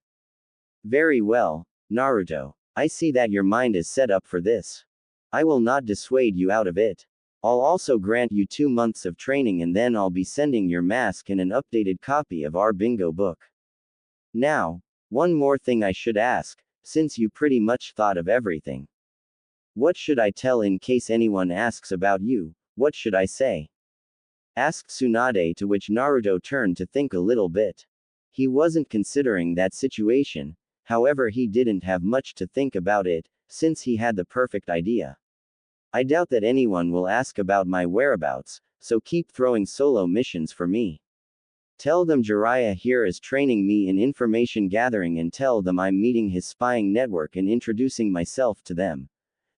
"Very well, Naruto. I see that your mind is set up for this. I will not dissuade you out of it. I'll also grant you 2 months of training and then I'll be sending your mask and an updated copy of our bingo book. Now, one more thing I should ask, since you pretty much thought of everything. What should I tell in case anyone asks about you? What should I say? Asked Tsunade, to which Naruto turned to think a little bit. He wasn't considering that situation, however he didn't have much to think about it, since he had the perfect idea. I doubt that anyone will ask about my whereabouts, so keep throwing solo missions for me. Tell them Jiraiya here is training me in information gathering and tell them I'm meeting his spying network and introducing myself to them.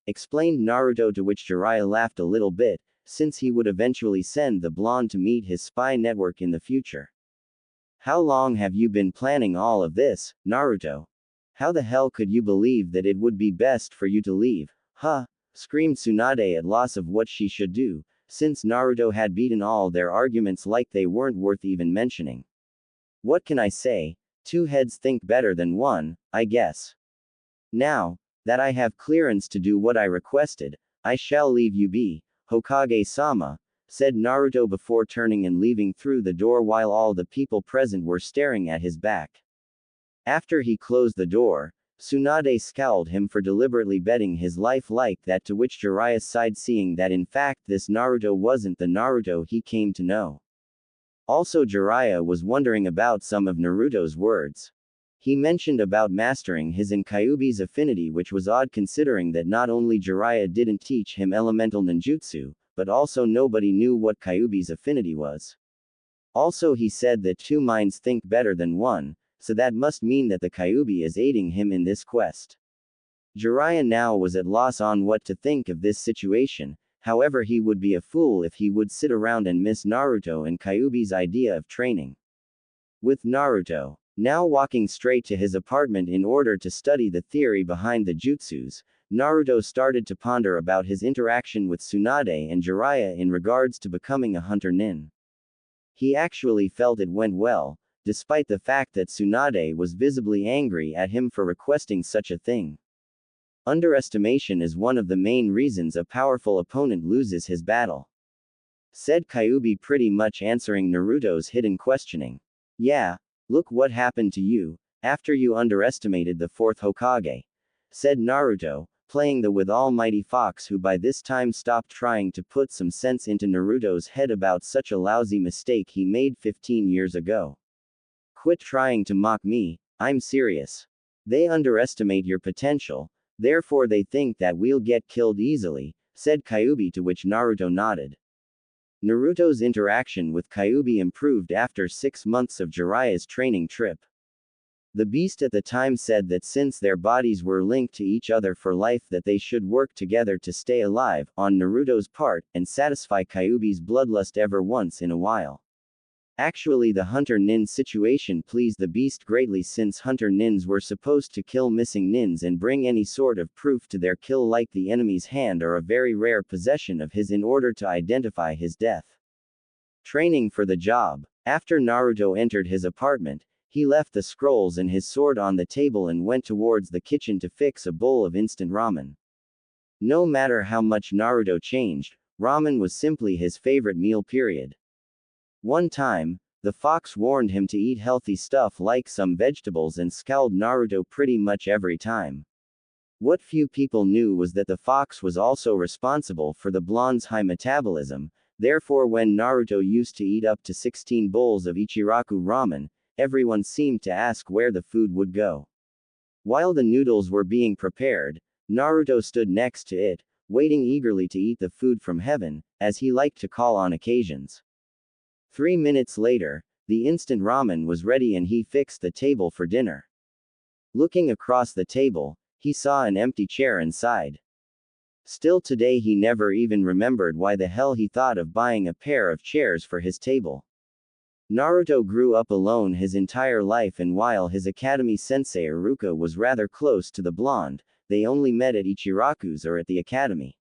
Explained Naruto, to which Jiraiya laughed a little bit, since he would eventually send the blonde to meet his spy network in the future. How long have you been planning all of this, Naruto? How the hell could you believe that it would be best for you to leave? Huh? Screamed Tsunade at loss of what she should do, since Naruto had beaten all their arguments like they weren't worth even mentioning. What can I say? Two heads think better than one, I guess. Now that I have clearance to do what I requested, I shall leave you be, Hokage-sama, said Naruto before turning and leaving through the door while all the people present were staring at his back. After he closed the door, Tsunade scowled him for deliberately betting his life like that, to which Jiraiya sighed, seeing that in fact this Naruto wasn't the Naruto he came to know. Also Jiraiya was wondering about some of Naruto's words. He mentioned about mastering his and Kyuubi's affinity, which was odd considering that not only Jiraiya didn't teach him elemental ninjutsu, but also nobody knew what Kyuubi's affinity was. Also he said that two minds think better than one, so that must mean that the Kyuubi is aiding him in this quest. Jiraiya now was at loss on what to think of this situation, however he would be a fool if he would sit around and miss Naruto and Kyuubi's idea of training. With Naruto now walking straight to his apartment in order to study the theory behind the jutsus, Naruto started to ponder about his interaction with Tsunade and Jiraiya in regards to becoming a hunter nin. He actually felt it went well, despite the fact that Tsunade was visibly angry at him for requesting such a thing. Underestimation is one of the main reasons a powerful opponent loses his battle, said Kyuubi, pretty much answering Naruto's hidden questioning. Yeah, look what happened to you, after you underestimated the fourth Hokage, said Naruto, playing the with almighty fox, who by this time stopped trying to put some sense into Naruto's head about such a lousy mistake he made 15 years ago. Quit trying to mock me, I'm serious. They underestimate your potential, therefore they think that we'll get killed easily, said Kyuubi, to which Naruto nodded. Naruto's interaction with Kyuubi improved after 6 months of Jiraiya's training trip. The beast at the time said that since their bodies were linked to each other for life, that they should work together to stay alive, on Naruto's part, and satisfy Kyuubi's bloodlust ever once in a while. Actually, the hunter nin situation pleased the beast greatly, since hunter nins were supposed to kill missing nins and bring any sort of proof to their kill, like the enemy's hand or a very rare possession of his, in order to identify his death. Training for the job. After Naruto entered his apartment, he left the scrolls and his sword on the table and went towards the kitchen to fix a bowl of instant ramen. No matter how much Naruto changed, ramen was simply his favorite meal, period. One time, the fox warned him to eat healthy stuff like some vegetables and scowled Naruto pretty much every time. What few people knew was that the fox was also responsible for the blonde's high metabolism, therefore when Naruto used to eat up to 16 bowls of Ichiraku ramen, everyone seemed to ask where the food would go. While the noodles were being prepared, Naruto stood next to it, waiting eagerly to eat the food from heaven, as he liked to call on occasions. 3 minutes later, the instant ramen was ready and he fixed the table for dinner. Looking across the table, he saw an empty chair and sighed. Still today he never even remembered why the hell he thought of buying a pair of chairs for his table. Naruto grew up alone his entire life, and while his academy sensei Iruka was rather close to the blonde, they only met at Ichiraku's or at the academy.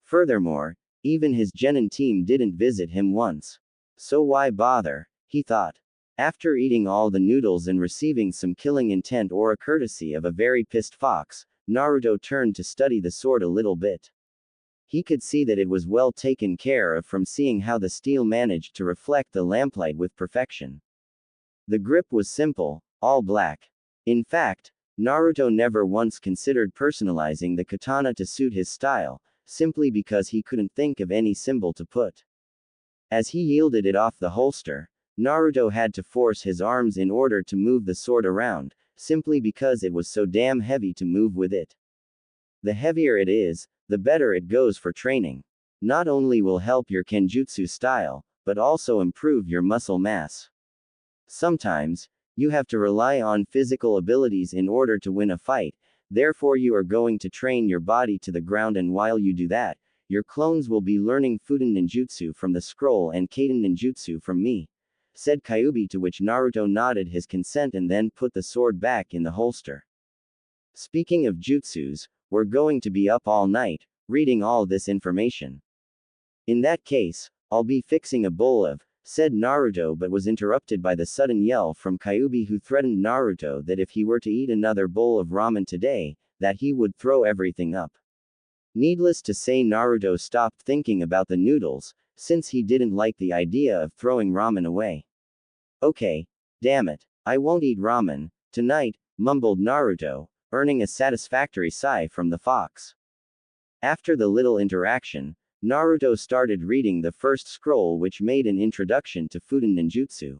Furthermore, even his genin team didn't visit him once. So why bother, he thought. After eating all the noodles and receiving some killing intent or a courtesy of a very pissed fox, Naruto turned to study the sword a little bit. He could see that it was well taken care of from seeing how the steel managed to reflect the lamplight with perfection. The grip was simple, all black. In fact, Naruto never once considered personalizing the katana to suit his style, simply because he couldn't think of any symbol to put. As he yielded it off the holster, Naruto had to force his arms in order to move the sword around, simply because it was so damn heavy to move with it. The heavier it is, the better it goes for training. Not only will help your kenjutsu style, but also improve your muscle mass. Sometimes, you have to rely on physical abilities in order to win a fight, therefore you are going to train your body to the ground, and while you do that, your clones will be learning Fuden ninjutsu from the scroll and Kaden ninjutsu from me, said Kyuubi, to which Naruto nodded his consent and then put the sword back in the holster. Speaking of jutsus, we're going to be up all night, reading all this information. In that case, I'll be fixing a bowl of, said Naruto, but was interrupted by the sudden yell from Kyuubi, who threatened Naruto that if he were to eat another bowl of ramen today, that he would throw everything up. Needless to say, Naruto stopped thinking about the noodles, since he didn't like the idea of throwing ramen away. Okay, damn it, I won't eat ramen tonight, mumbled Naruto, earning a satisfactory sigh from the fox. After the little interaction, Naruto started reading the first scroll, which made an introduction to Fuden ninjutsu.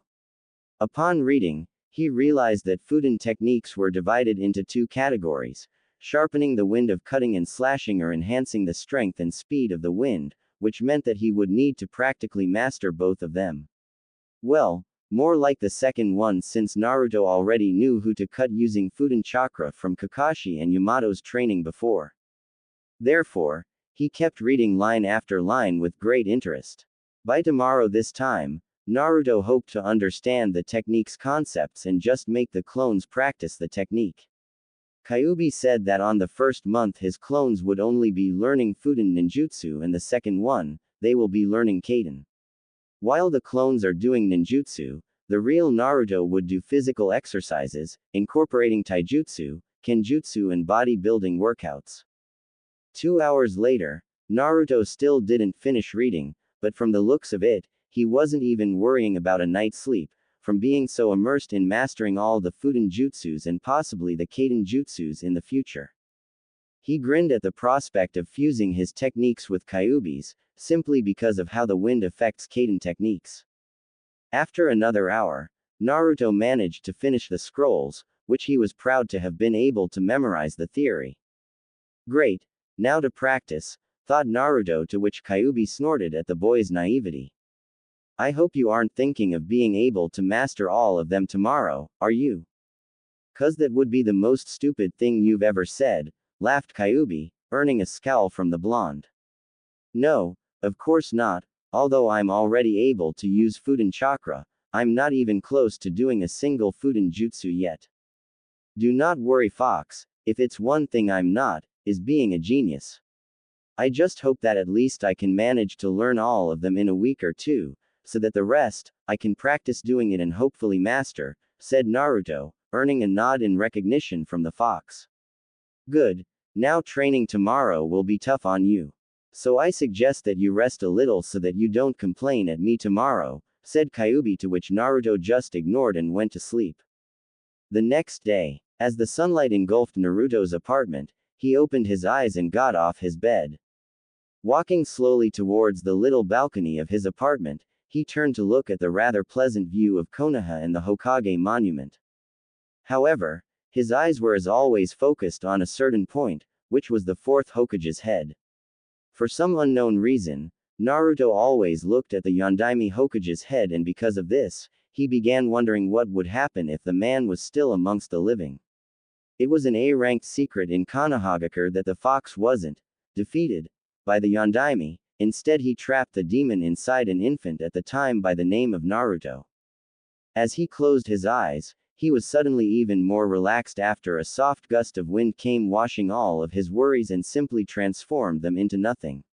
Upon reading, he realized that Fuden techniques were divided into two categories: sharpening the wind of cutting and slashing, or enhancing the strength and speed of the wind, which meant that he would need to practically master both of them. Well, more like the second one, since Naruto already knew who to cut using Fuden chakra from Kakashi and Yamato's training before. Therefore, he kept reading line after line with great interest. By tomorrow this time, Naruto hoped to understand the technique's concepts and just make the clones practice the technique. Kyuubi said that on the first month his clones would only be learning Fuden ninjutsu, and the second one, they will be learning Kaden. While the clones are doing ninjutsu, the real Naruto would do physical exercises, incorporating taijutsu, kenjutsu and bodybuilding workouts. 2 hours later, Naruto still didn't finish reading, but from the looks of it, he wasn't even worrying about a night's sleep, from being so immersed in mastering all the Fuden jutsus and possibly the Kaden jutsus in the future. He grinned at the prospect of fusing his techniques with Kyuubi's, simply because of how the wind affects Kaden techniques. After another hour, Naruto managed to finish the scrolls, which he was proud to have been able to memorize the theory. Great, now to practice, thought Naruto, to which Kyuubi snorted at the boy's naivety. I hope you aren't thinking of being able to master all of them tomorrow, are you? 'Cause that would be the most stupid thing you've ever said, laughed Kyuubi, earning a scowl from the blonde. No, of course not, although I'm already able to use Fuden chakra, I'm not even close to doing a single Fuden jutsu yet. Do not worry, Fox, if it's one thing I'm not, is being a genius. I just hope that at least I can manage to learn all of them in a week or two, so that the rest, I can practice doing it and hopefully master, said Naruto, earning a nod in recognition from the fox. Good, now training tomorrow will be tough on you. So I suggest that you rest a little so that you don't complain at me tomorrow, said Kyuubi, to which Naruto just ignored and went to sleep. The next day, as the sunlight engulfed Naruto's apartment, he opened his eyes and got off his bed. Walking slowly towards the little balcony of his apartment, he turned to look at the rather pleasant view of Konaha and the Hokage monument. However, his eyes were as always focused on a certain point, which was the fourth Hokage's head. For some unknown reason, Naruto always looked at the Yondaime Hokage's head, and because of this, he began wondering what would happen if the man was still amongst the living. It was an A-ranked secret in Konohagakure that the fox wasn't defeated by the Yondaime. Instead, he trapped the demon inside an infant at the time by the name of Naruto. As he closed his eyes, he was suddenly even more relaxed after a soft gust of wind came washing all of his worries and simply transformed them into nothing.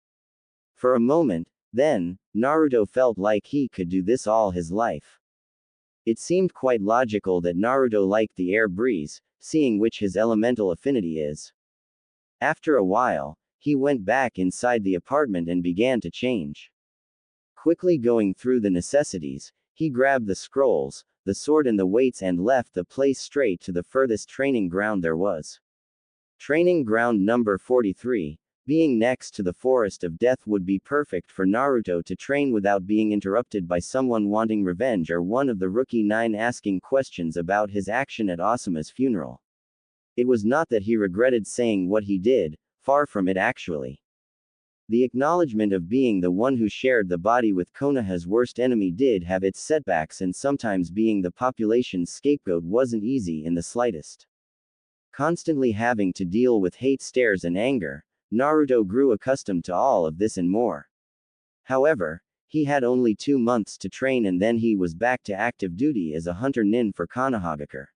For a moment, then, Naruto felt like he could do this all his life. It seemed quite logical that Naruto liked the air breeze, seeing which his elemental affinity is. After a while, he went back inside the apartment and began to change. Quickly going through the necessities, he grabbed the scrolls, the sword and the weights and left the place straight to the furthest training ground there was. Training ground number 43, being next to the Forest of Death, would be perfect for Naruto to train without being interrupted by someone wanting revenge or one of the rookie 9 asking questions about his action at Asuma's funeral. It was not that he regretted saying what he did, far from it actually. The acknowledgement of being the one who shared the body with Konoha's worst enemy did have its setbacks, and sometimes being the population's scapegoat wasn't easy in the slightest. Constantly having to deal with hate, stares and anger, Naruto grew accustomed to all of this and more. However, he had only 2 months to train and then he was back to active duty as a hunter nin for Konohagakure.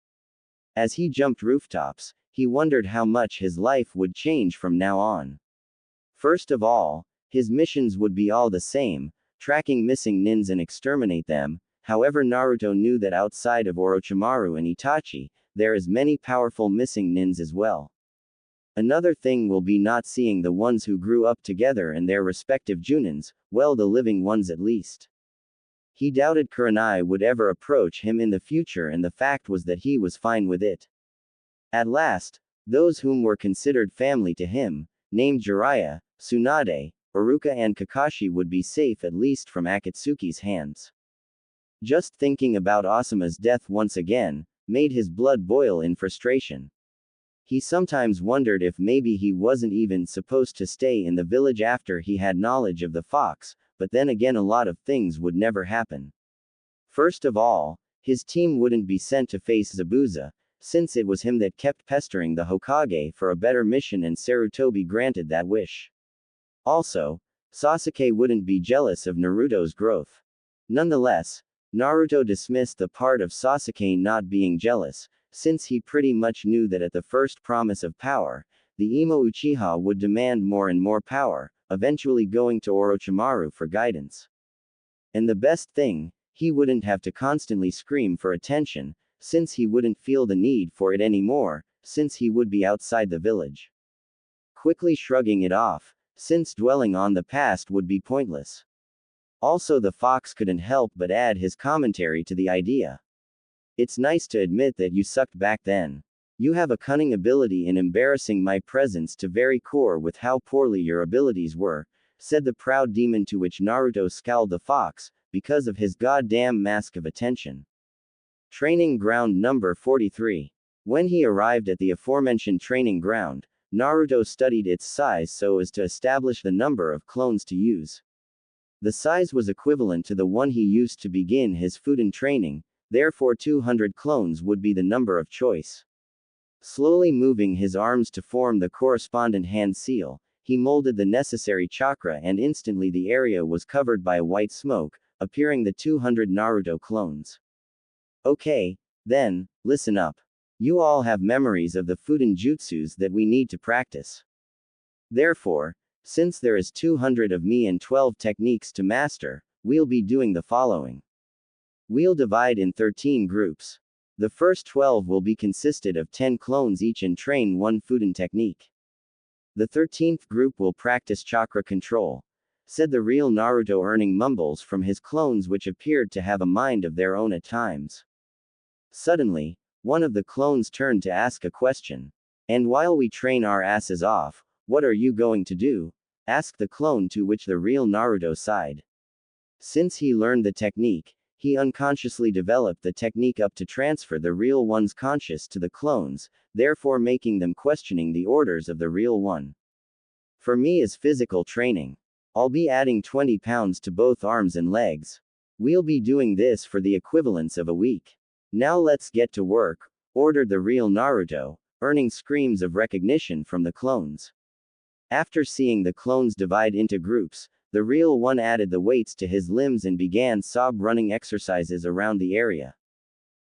As he jumped rooftops, he wondered how much his life would change from now on. First of all, his missions would be all the same, tracking missing nins and exterminate them. However, Naruto knew that outside of Orochimaru and Itachi, there is many powerful missing nins as well. Another thing will be not seeing the ones who grew up together and their respective junins, well, the living ones at least. He doubted Kurenai would ever approach him in the future, and the fact was that he was fine with it. At last, those whom were considered family to him, named Jiraiya, Tsunade, Iruka and Kakashi, would be safe at least from Akatsuki's hands. Just thinking about Asuma's death once again, made his blood boil in frustration. He sometimes wondered if maybe he wasn't even supposed to stay in the village after he had knowledge of the fox, but then again a lot of things would never happen. First of all, his team wouldn't be sent to face Zabuza, since it was him that kept pestering the Hokage for a better mission, and Sarutobi granted that wish. Also, Sasuke wouldn't be jealous of Naruto's growth. Nonetheless, Naruto dismissed the part of Sasuke not being jealous, since he pretty much knew that at the first promise of power, the Imo Uchiha would demand more and more power, eventually going to Orochimaru for guidance. And the best thing, he wouldn't have to constantly scream for attention, since he wouldn't feel the need for it anymore, since he would be outside the village. Quickly shrugging it off, since dwelling on the past would be pointless. Also, the fox couldn't help but add his commentary to the idea. It's nice to admit that you sucked back then. You have a cunning ability in embarrassing my presence to very core with how poorly your abilities were, said the proud demon, to which Naruto scowled the fox, because of his goddamn mask of attention. Training ground number 43. When he arrived at the aforementioned training ground, Naruto studied its size so as to establish the number of clones to use. The size was equivalent to the one he used to begin his Fudan training, therefore 200 clones would be the number of choice. Slowly moving his arms to form the correspondent hand seal, he molded the necessary chakra and instantly the area was covered by a white smoke, appearing the 200 Naruto clones. Okay, then, listen up. You all have memories of the Fudan jutsus that we need to practice. Therefore, since there is 200 of me and 12 techniques to master, we'll be doing the following. We'll divide in 13 groups. The first 12 will be consisted of 10 clones each and train one Fudan technique. The 13th group will practice chakra control, said the real Naruto, earning mumbles from his clones which appeared to have a mind of their own at times. Suddenly, one of the clones turned to ask a question. And while we train our asses off, what are you going to do? Asked the clone, to which the real Naruto sighed. Since he learned the technique, he unconsciously developed the technique up to transfer the real one's conscious to the clones, therefore making them questioning the orders of the real one. For me is physical training. I'll be adding 20 pounds to both arms and legs. We'll be doing this for the equivalence of a week. Now let's get to work, ordered the real Naruto, earning screams of recognition from the clones. After seeing the clones divide into groups, the real one added the weights to his limbs and began running exercises around the area.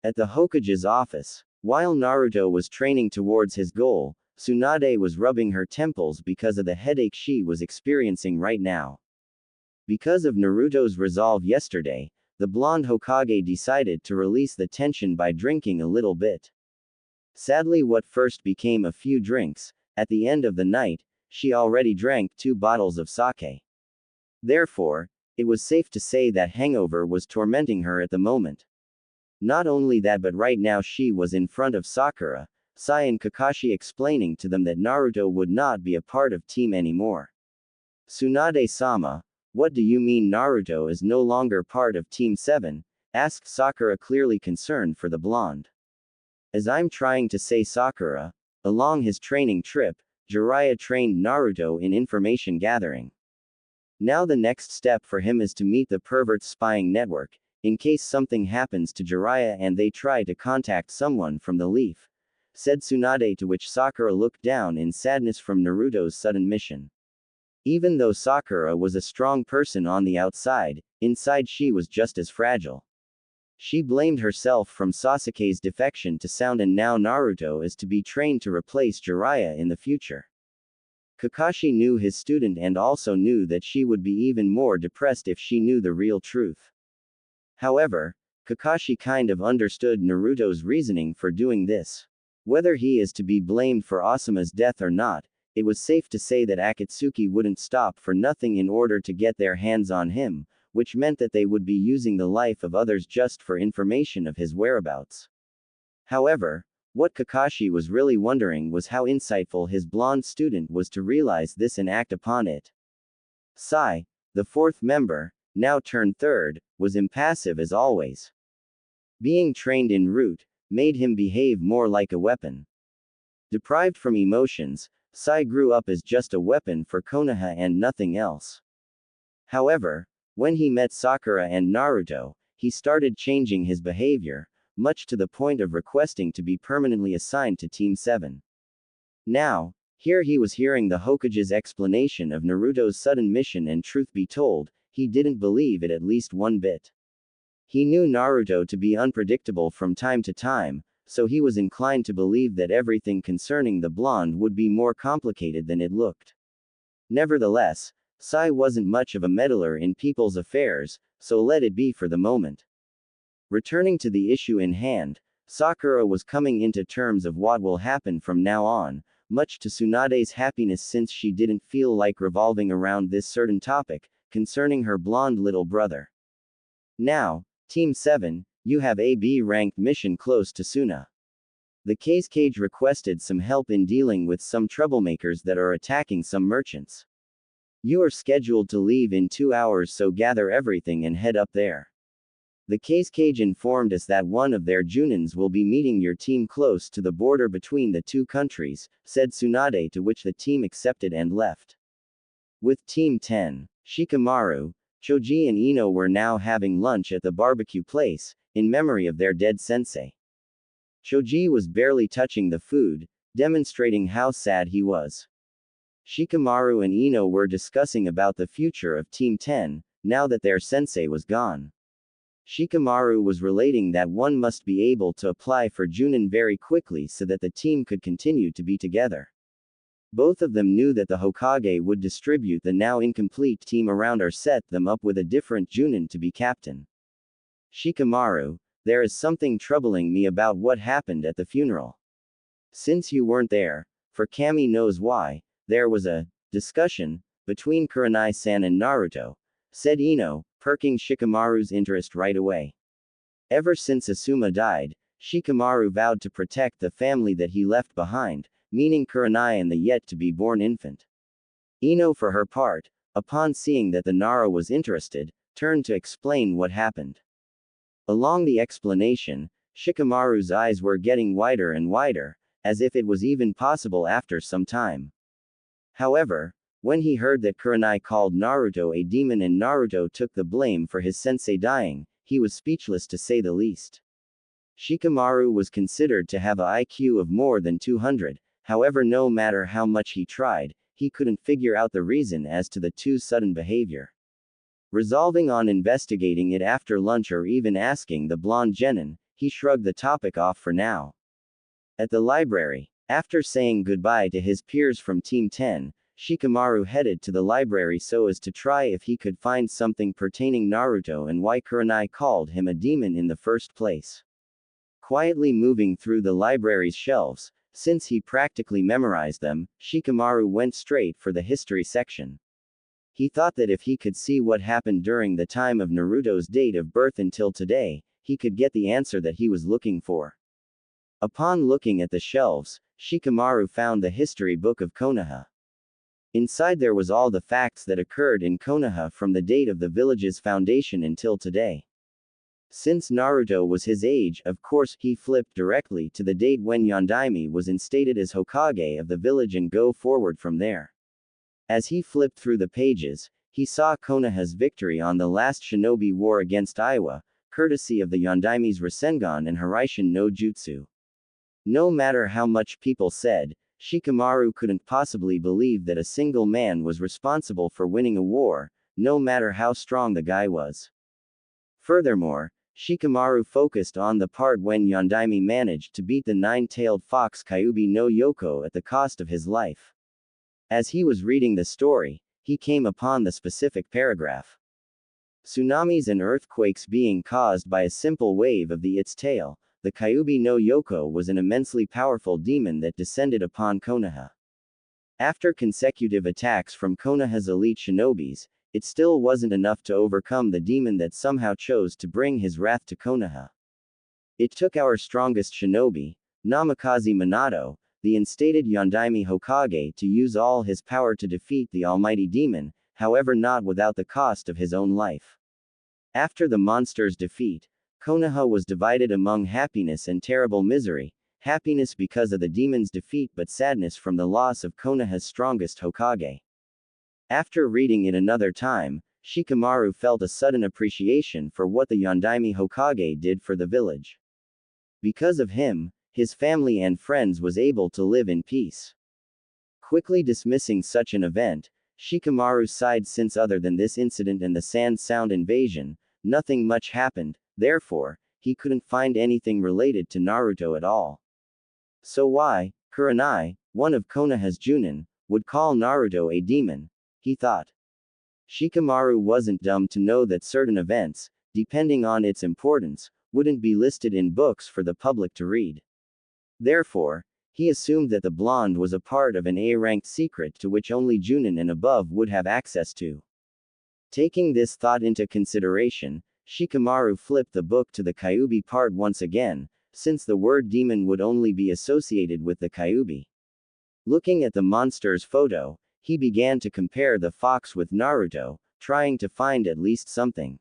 At the Hokage's office, while Naruto was training towards his goal, Tsunade was rubbing her temples because of the headache she was experiencing right now. Because of Naruto's resolve yesterday, the blonde Hokage decided to release the tension by drinking a little bit. Sadly, what first became a few drinks, at the end of the night, she already drank 2 bottles of sake. Therefore, it was safe to say that hangover was tormenting her at the moment. Not only that, but right now she was in front of Sakura, Sai and Kakashi explaining to them that Naruto would not be a part of team anymore. Tsunade-sama, what do you mean Naruto is no longer part of Team 7? Asked Sakura, clearly concerned for the blonde. As I'm trying to say, Sakura, along his training trip, Jiraiya trained Naruto in information gathering. Now the next step for him is to meet the pervert's spying network, in case something happens to Jiraiya and they try to contact someone from the Leaf, said Tsunade, to which Sakura looked down in sadness from Naruto's sudden mission. Even though Sakura was a strong person on the outside, inside she was just as fragile. She blamed herself from Sasuke's defection to Sound, and now Naruto is to be trained to replace Jiraiya in the future. Kakashi knew his student and also knew that she would be even more depressed if she knew the real truth. However, Kakashi kind of understood Naruto's reasoning for doing this. Whether he is to be blamed for Asuma's death or not, it was safe to say that Akatsuki wouldn't stop for nothing in order to get their hands on him, which meant that they would be using the life of others just for information of his whereabouts. However, what Kakashi was really wondering was how insightful his blonde student was to realize this and act upon it. Sai, the fourth member, now turned third, was impassive as always. Being trained in root made him behave more like a weapon. Deprived from emotions, Sai grew up as just a weapon for Konaha and nothing else. However, when he met Sakura and Naruto, he started changing his behavior, much to the point of requesting to be permanently assigned to Team 7. Now, here he was hearing the Hokage's explanation of Naruto's sudden mission, and truth be told, he didn't believe it at least one bit. He knew Naruto to be unpredictable from time to time, so he was inclined to believe that everything concerning the blonde would be more complicated than it looked. Nevertheless, Sai wasn't much of a meddler in people's affairs, so let it be for the moment. Returning to the issue in hand, Sakura was coming into terms of what will happen from now on, much to Tsunade's happiness, since she didn't feel like revolving around this certain topic, concerning her blonde little brother. Now, Team 7, you have a B-ranked mission close to Suna. The Cage requested some help in dealing with some troublemakers that are attacking some merchants. You are scheduled to leave in 2 hours, so gather everything and head up there. The Cage informed us that one of their junins will be meeting your team close to the border between the two countries, said Tsunade, to which the team accepted and left. With Team 10, Shikamaru, Choji and Ino were now having lunch at the barbecue place, in memory of their dead sensei. Choji was barely touching the food, demonstrating how sad he was. Shikamaru and Ino were discussing about the future of Team 10, now that their sensei was gone. Shikamaru was relating that one must be able to apply for Junin very quickly so that the team could continue to be together. Both of them knew that the Hokage would distribute the now incomplete team around or set them up with a different Junin to be captain. Shikamaru, there is something troubling me about what happened at the funeral. Since you weren't there, for Kami knows why, there was a discussion between Kurenai-san and Naruto, said Ino, perking Shikamaru's interest right away. Ever since Asuma died, Shikamaru vowed to protect the family that he left behind, meaning Kurenai and the yet-to-be-born infant. Ino, for her part, upon seeing that the Nara was interested, turned to explain what happened. Along the explanation, Shikamaru's eyes were getting wider and wider, as if it was even possible after some time. However, when he heard that Kurenai called Naruto a demon and Naruto took the blame for his sensei dying, he was speechless to say the least. Shikamaru was considered to have a IQ of more than 200, however no matter how much he tried, he couldn't figure out the reason as to the two's sudden behavior. Resolving on investigating it after lunch or even asking the blonde genin, he shrugged the topic off for now. At the library, after saying goodbye to his peers from Team 10, Shikamaru headed to the library so as to try if he could find something pertaining Naruto and why Kurenai called him a demon in the first place. Quietly moving through the library's shelves, Since he practically memorized them, Shikamaru went straight for the history section. He thought that if he could see what happened during the time of Naruto's date of birth until today, he could get the answer that he was looking for. Upon looking at the shelves, Shikamaru found the history book of Konaha. Inside there was all the facts that occurred in Konaha from the date of the village's foundation until today. Since Naruto was his age, of course, he flipped directly to the date when Yondaime was instated as Hokage of the village and go forward from there. As he flipped through the pages, he saw Konoha's victory on the last shinobi war against Iwa, courtesy of the Yondaime's Rasengan and Hiraishin no Jutsu. No matter how much people said, Shikamaru couldn't possibly believe that a single man was responsible for winning a war, no matter how strong the guy was. Furthermore, Shikamaru focused on the part when Yondaime managed to beat the nine-tailed fox Kyuubi no Yoko at the cost of his life. As he was reading the story, he came upon the specific paragraph. Tsunamis and earthquakes being caused by a simple wave of its tail, the Kyuubi no Yoko was an immensely powerful demon that descended upon Konoha. After consecutive attacks from Konoha's elite shinobis, it still wasn't enough to overcome the demon that somehow chose to bring his wrath to Konoha. It took our strongest shinobi, Namikaze Minato, the instated Yondaime Hokage, to use all his power to defeat the almighty demon, however not without the cost of his own life. After the monster's defeat, Konoha was divided among happiness and terrible misery, happiness because of the demon's defeat but sadness from the loss of Konoha's strongest Hokage. After reading it another time, Shikamaru felt a sudden appreciation for what the Yondaime Hokage did for the village. Because of him, his family and friends was able to live in peace. Quickly dismissing such an event, Shikamaru sighed since other than this incident and the sand sound invasion, nothing much happened, therefore, he couldn't find anything related to Naruto at all. So why, Kurenai, one of Konoha's Junin, would call Naruto a demon, he thought. Shikamaru wasn't dumb to know that certain events, depending on its importance, wouldn't be listed in books for the public to read. Therefore, he assumed that the blonde was a part of an A-ranked secret to which only Junin and above would have access to. Taking this thought into consideration, Shikamaru flipped the book to the Kyuubi part once again, since the word demon would only be associated with the Kyuubi. Looking at the monster's photo, he began to compare the fox with Naruto, trying to find at least something.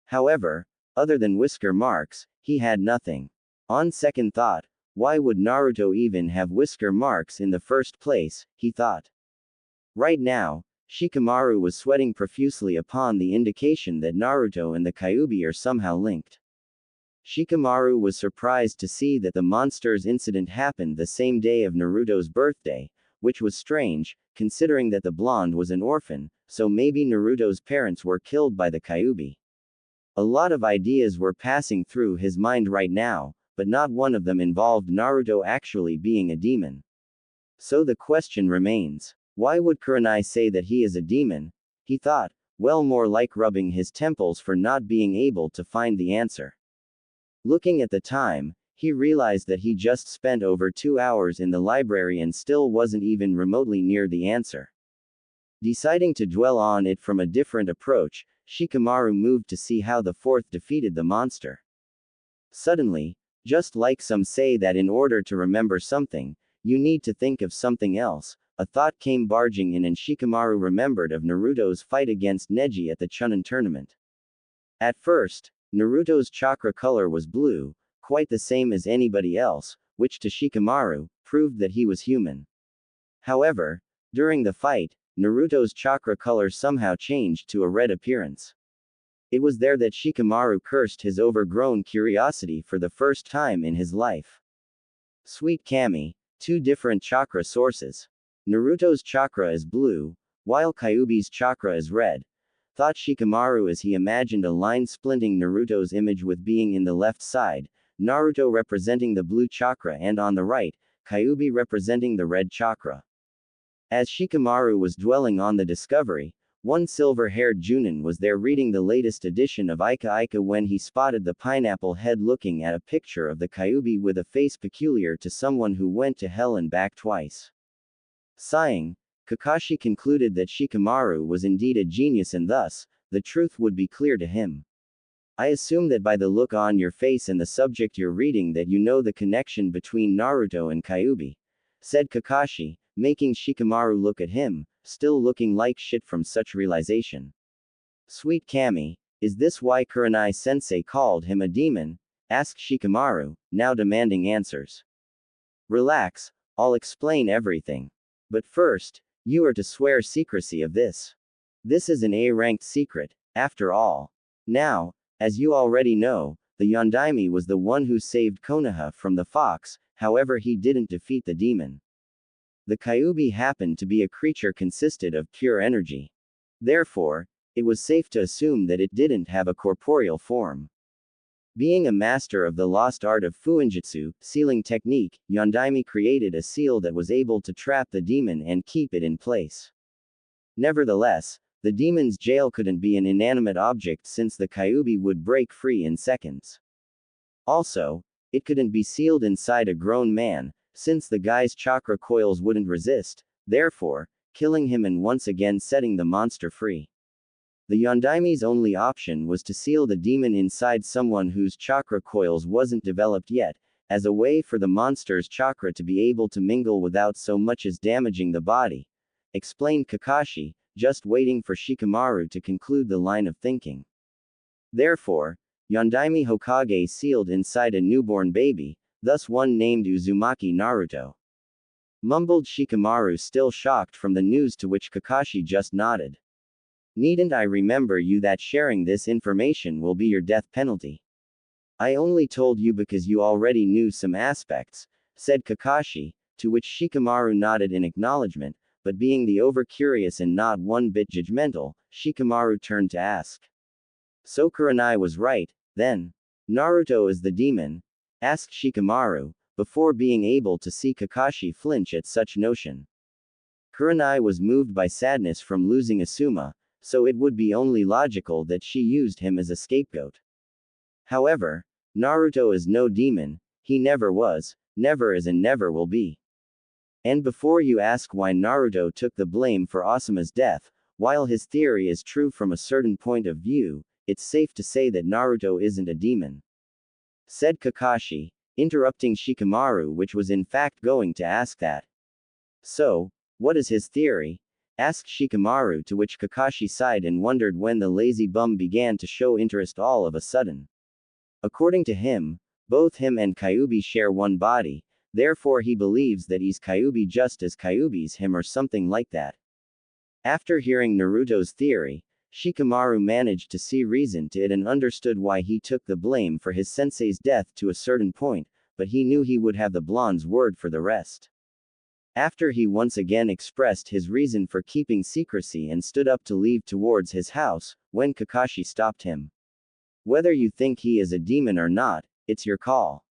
However, other than whisker marks, he had nothing. On second thought, why would Naruto even have whisker marks in the first place, he thought. Right now, Shikamaru was sweating profusely upon the indication that Naruto and the Kyuubi are somehow linked. Shikamaru was surprised to see that the monster's incident happened the same day of Naruto's birthday, which was strange, considering that the blonde was an orphan, so maybe Naruto's parents were killed by the Kyuubi. A lot of ideas were passing through his mind right now, but not one of them involved Naruto actually being a demon. So the question remains, why would Kurenai say that he is a demon? He thought, well, more like rubbing his temples for not being able to find the answer. Looking at the time, he realized that he just spent over 2 hours in the library and still wasn't even remotely near the answer. Deciding to dwell on it from a different approach, Shikamaru moved to see how the fourth defeated the monster. Suddenly, just like some say that in order to remember something, you need to think of something else, a thought came barging in and Shikamaru remembered of Naruto's fight against Neji at the Chunin tournament. At first, Naruto's chakra color was blue, quite the same as anybody else, which to Shikamaru, proved that he was human. However, during the fight, Naruto's chakra color somehow changed to a red appearance. It was there that Shikamaru cursed his overgrown curiosity for the first time in his life. Sweet Kami, 2 different chakra sources. Naruto's chakra is blue, while Kyuubi's chakra is red, thought Shikamaru as he imagined a line splinting Naruto's image with being in the left side, Naruto representing the blue chakra and on the right, Kyuubi representing the red chakra. As Shikamaru was dwelling on the discovery, One silver-haired Junin was there reading the latest edition of Ika Ika when he spotted the pineapple head looking at a picture of the Kyuubi with a face peculiar to someone who went to hell and back twice. Sighing, Kakashi concluded that Shikamaru was indeed a genius and thus, the truth would be clear to him. I assume that by the look on your face and the subject you're reading that you know the connection between Naruto and Kyuubi, said Kakashi, making Shikamaru look at him, still looking like shit from such realization. Sweet Kami, is this why Kurenai-sensei called him a demon? Asked Shikamaru, now demanding answers. Relax, I'll explain everything. But first, you are to swear secrecy of this. This is an A-ranked secret, after all. Now, as you already know, the Yondaime was the one who saved Konaha from the fox, however he didn't defeat the demon. The Kyuubi happened to be a creature consisted of pure energy. Therefore, it was safe to assume that it didn't have a corporeal form. Being a master of the lost art of Fuinjutsu, sealing technique, Yondaime created a seal that was able to trap the demon and keep it in place. Nevertheless, the demon's jail couldn't be an inanimate object since the Kyuubi would break free in seconds. Also, it couldn't be sealed inside a grown man, since the guy's chakra coils wouldn't resist, therefore, killing him and once again setting the monster free. The Yondaime's only option was to seal the demon inside someone whose chakra coils wasn't developed yet, as a way for the monster's chakra to be able to mingle without so much as damaging the body, explained Kakashi, just waiting for Shikamaru to conclude the line of thinking. Therefore, Yondaime Hokage sealed inside a newborn baby, thus one named Uzumaki Naruto. Mumbled Shikamaru, still shocked from the news, to which Kakashi just nodded. Needn't I remember you that sharing this information will be your death penalty? I only told you because you already knew some aspects, said Kakashi, to which Shikamaru nodded in acknowledgement, but being the over-curious and not one bit judgmental, Shikamaru turned to ask. So Kurenai was right, then? Naruto is the demon? Asked Shikamaru, before being able to see Kakashi flinch at such notion. Kurenai was moved by sadness from losing Asuma, so it would be only logical that she used him as a scapegoat. However, Naruto is no demon, he never was, never is and never will be. And before you ask why Naruto took the blame for Asuma's death, while his theory is true from a certain point of view, it's safe to say that Naruto isn't a demon. Said Kakashi, interrupting Shikamaru, which was in fact going to ask that. So, what is his theory? Asked Shikamaru, to which Kakashi sighed and wondered when the lazy bum began to show interest all of a sudden. According to him, both him and Kyuubi share one body, therefore he believes that he's Kyuubi just as Kyuubi's him or something like that. After hearing Naruto's theory, Shikamaru managed to see reason to it and understood why he took the blame for his sensei's death to a certain point, but he knew he would have the blonde's word for the rest. After he once again expressed his reason for keeping secrecy and stood up to leave towards his house, when Kakashi stopped him. Whether you think he is a demon or not, it's your call.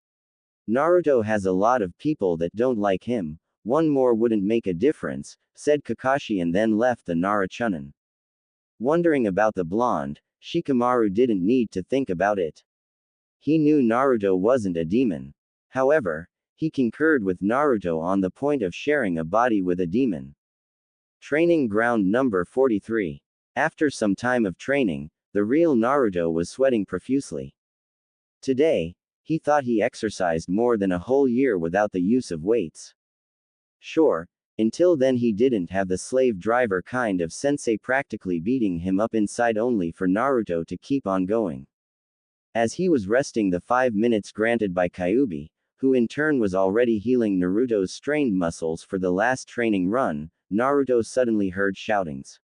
Naruto has a lot of people that don't like him, one more wouldn't make a difference, said Kakashi and then left the Narachunin. Wondering about the blonde, Shikamaru didn't need to think about it. He knew Naruto wasn't a demon. However, he concurred with Naruto on the point of sharing a body with a demon. Training ground number 43. After some time of training, the real Naruto was sweating profusely. Today, he thought he exercised more than a whole year without the use of weights. Sure, until then he didn't have the slave driver kind of sensei practically beating him up inside only for Naruto to keep on going. As he was resting the 5 minutes granted by Kyuubi, who in turn was already healing Naruto's strained muscles for the last training run, Naruto suddenly heard shoutings.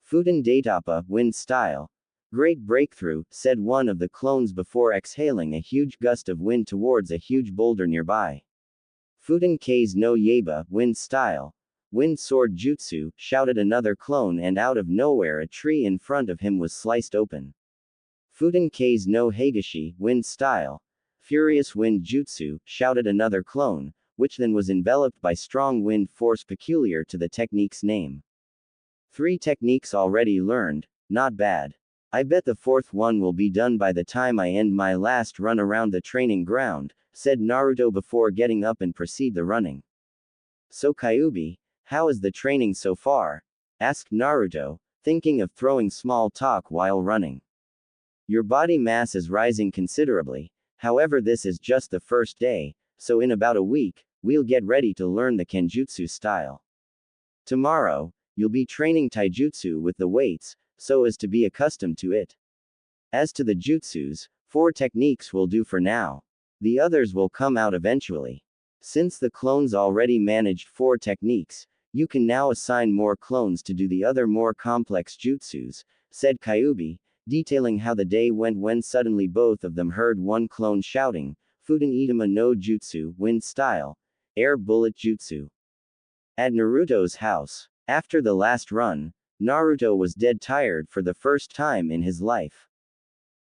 Futen Daitapa, wind style. Great breakthrough, said one of the clones before exhaling a huge gust of wind towards a huge boulder nearby. Futen K's no Yaba, wind style. Wind sword jutsu, shouted another clone, and out of nowhere a tree in front of him was sliced open. Futen K's no Hagashi, wind style. Furious wind jutsu, shouted another clone, which then was enveloped by strong wind force peculiar to the technique's name. 3 techniques already learned, not bad. I bet the 4th one will be done by the time I end my last run around the training ground, said Naruto before getting up and proceed the running. So Kyuubi, how is the training so far? Asked Naruto, thinking of throwing small talk while running. Your body mass is rising considerably, however this is just the first day, so in about a week, we'll get ready to learn the Kenjutsu style. Tomorrow, you'll be training taijutsu with the weights, so as to be accustomed to it. As to the jutsus, 4 techniques will do for now. The others will come out eventually. Since the clones already managed 4 techniques, you can now assign more clones to do the other more complex jutsus, said Kyuubi, detailing how the day went when suddenly both of them heard one clone shouting, Fuden Itama no Jutsu, wind style, air bullet jutsu. At Naruto's house, after the last run, Naruto was dead tired for the first time in his life.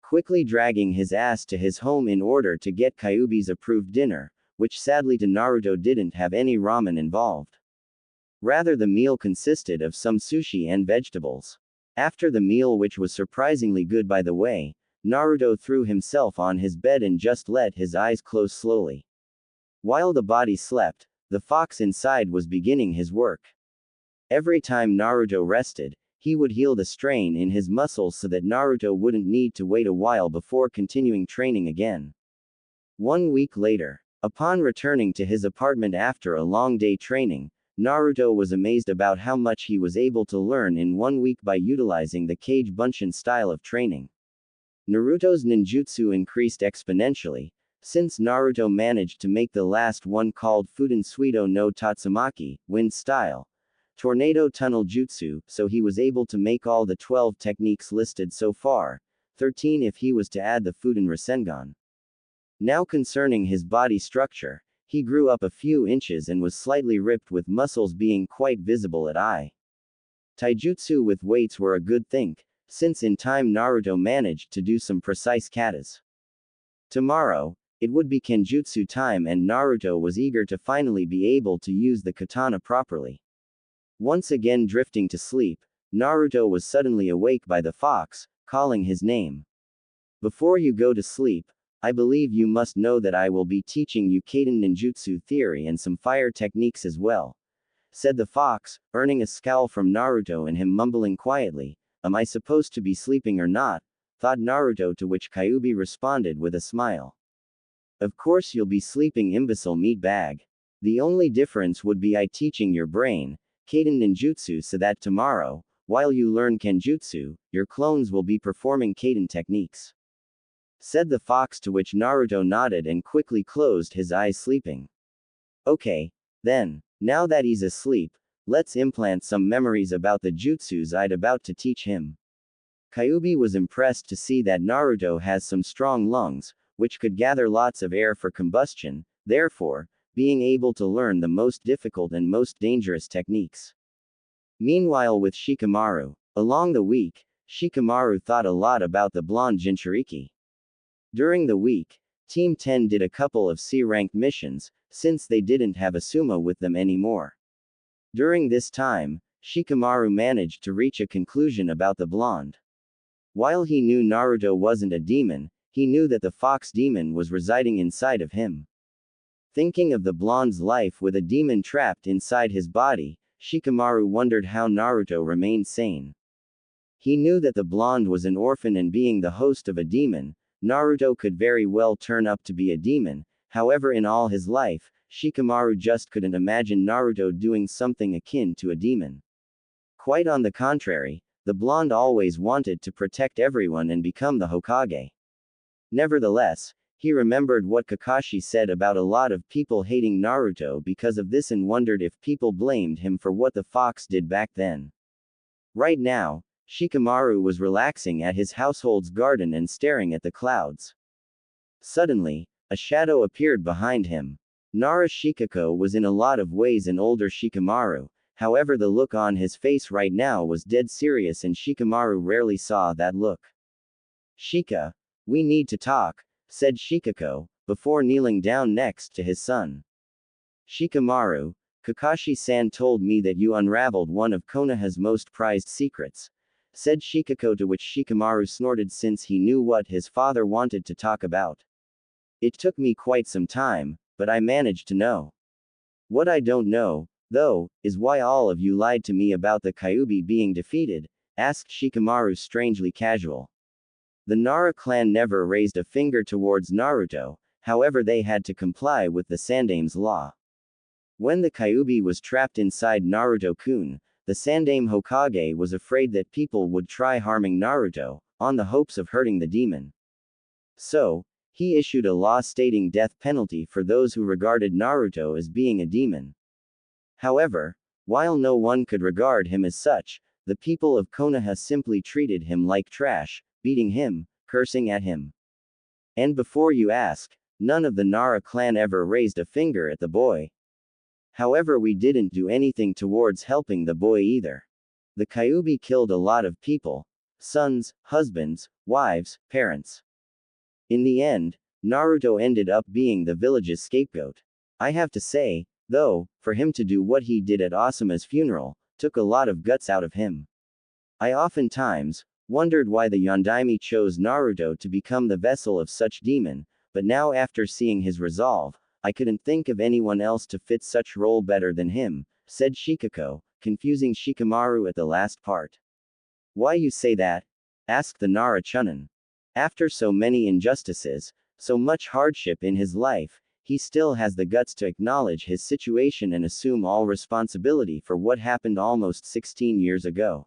Quickly dragging his ass to his home in order to get Kyuubi's approved dinner, which sadly to Naruto didn't have any ramen involved. Rather the meal consisted of some sushi and vegetables. After the meal, which was surprisingly good by the way, Naruto threw himself on his bed and just let his eyes close slowly. While the body slept, the fox inside was beginning his work. Every time Naruto rested, he would heal the strain in his muscles so that Naruto wouldn't need to wait a while before continuing training again. 1 week later, upon returning to his apartment after a long day training, Naruto was amazed about how much he was able to learn in 1 week by utilizing the Kage Bunshin style of training. Naruto's ninjutsu increased exponentially, since Naruto managed to make the last one called Fuden Suido no Tatsumaki, wind style, tornado tunnel jutsu, so he was able to make all the 12 techniques listed so far, 13 if he was to add the Fuden Rasengan. Now concerning his body structure, he grew up a few inches and was slightly ripped with muscles being quite visible at eye. Taijutsu with weights were a good thing, since in time Naruto managed to do some precise katas. Tomorrow, it would be Kenjutsu time and Naruto was eager to finally be able to use the katana properly. Once again drifting to sleep, Naruto was suddenly awake by the fox, calling his name. Before you go to sleep, I believe you must know that I will be teaching you Kaden ninjutsu theory and some fire techniques as well, said the fox, earning a scowl from Naruto and him mumbling quietly, am I supposed to be sleeping or not, thought Naruto, to which Kyuubi responded with a smile. Of course you'll be sleeping, imbecile meatbag. The only difference would be I teaching your brain, Kaden ninjutsu, so that tomorrow, while you learn Kenjutsu, your clones will be performing Kaden techniques, said the fox, to which Naruto nodded and quickly closed his eyes sleeping. Okay, then, now that he's asleep, let's implant some memories about the jutsus I'd about to teach him. Kyuubi was impressed to see that Naruto has some strong lungs, which could gather lots of air for combustion, therefore, being able to learn the most difficult and most dangerous techniques. Meanwhile with Shikamaru, along the week, Shikamaru thought a lot about the blonde Jinchuriki. During the week, Team 10 did a couple of C-ranked missions, since they didn't have a sumo with them anymore. During this time, Shikamaru managed to reach a conclusion about the blonde. While he knew Naruto wasn't a demon, he knew that the fox demon was residing inside of him. Thinking of the blonde's life with a demon trapped inside his body, Shikamaru wondered how Naruto remained sane. He knew that the blonde was an orphan, and being the host of a demon, Naruto could very well turn up to be a demon. However, in all his life, Shikamaru just couldn't imagine Naruto doing something akin to a demon. Quite on the contrary, the blonde always wanted to protect everyone and become the Hokage. Nevertheless, he remembered what Kakashi said about a lot of people hating Naruto because of this and wondered if people blamed him for what the fox did back then. Right now, Shikamaru was relaxing at his household's garden and staring at the clouds. Suddenly, a shadow appeared behind him. Nara Shikako was in a lot of ways an older Shikamaru, however the look on his face right now was dead serious and Shikamaru rarely saw that look. Shika, we need to talk, said Shikako, before kneeling down next to his son. Shikamaru, Kakashi-san told me that you unraveled one of Konoha's most prized secrets, said Shikako, to which Shikamaru snorted since he knew what his father wanted to talk about. It took me quite some time, but I managed to know. What I don't know, though, is why all of you lied to me about the Kyuubi being defeated, asked Shikamaru strangely casual. The Nara clan never raised a finger towards Naruto, however they had to comply with the Sandame's law. When the Kyuubi was trapped inside Naruto-kun, the Sandame Hokage was afraid that people would try harming Naruto, on the hopes of hurting the demon. So, he issued a law stating death penalty for those who regarded Naruto as being a demon. However, while no one could regard him as such, the people of Konoha simply treated him like trash, beating him, cursing at him. And before you ask, none of the Nara clan ever raised a finger at the boy. However, we didn't do anything towards helping the boy either. The Kyuubi killed a lot of people, sons, husbands, wives, parents. In the end, Naruto ended up being the village's scapegoat. I have to say, though, for him to do what he did at Asuma's funeral, took a lot of guts out of him. I oftentimes wondered why the Yondaime chose Naruto to become the vessel of such demon, but now after seeing his resolve, I couldn't think of anyone else to fit such role better than him, said Shikako, confusing Shikamaru at the last part. Why you say that? Asked the Nara Chunin. After so many injustices, so much hardship in his life, he still has the guts to acknowledge his situation and assume all responsibility for what happened almost 16 years ago.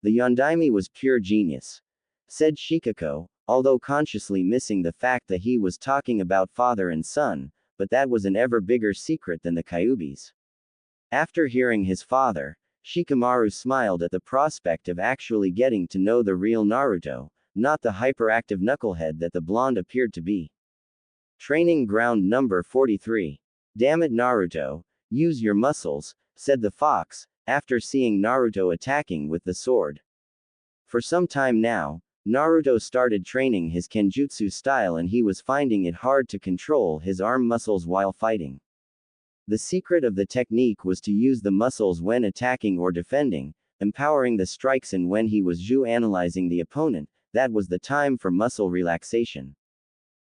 The Yondaime was pure genius, said Shikako, although consciously missing the fact that he was talking about father and son, but that was an ever bigger secret than the Kyuubi's. After hearing his father, Shikamaru smiled at the prospect of actually getting to know the real Naruto, not the hyperactive knucklehead that the blonde appeared to be. Training ground number 43. Damn it, Naruto, use your muscles, said the fox, after seeing Naruto attacking with the sword. For some time now, Naruto started training his kenjutsu style and he was finding it hard to control his arm muscles while fighting. The secret of the technique was to use the muscles when attacking or defending, empowering the strikes, and when he was analyzing the opponent, that was the time for muscle relaxation.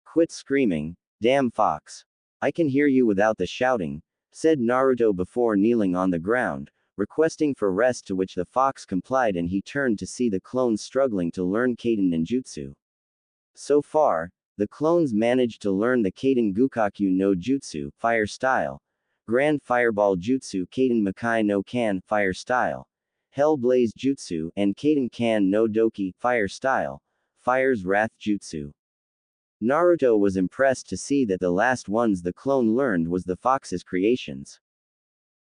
Quit screaming, damn fox. I can hear you without the shouting, said Naruto before kneeling on the ground, requesting for rest, to which the fox complied, and he turned to see the clones struggling to learn Kaden Ninjutsu. So far, the clones managed to learn the Kaden Gukakyu no Jutsu, fire style, Grand Fireball Jutsu Kaden Makai no Kan, fire style, Hell Blaze Jutsu, and Kaden Kan no Doki, fire style, Fire's Wrath Jutsu. Naruto was impressed to see that the last ones the clone learned was the fox's creations.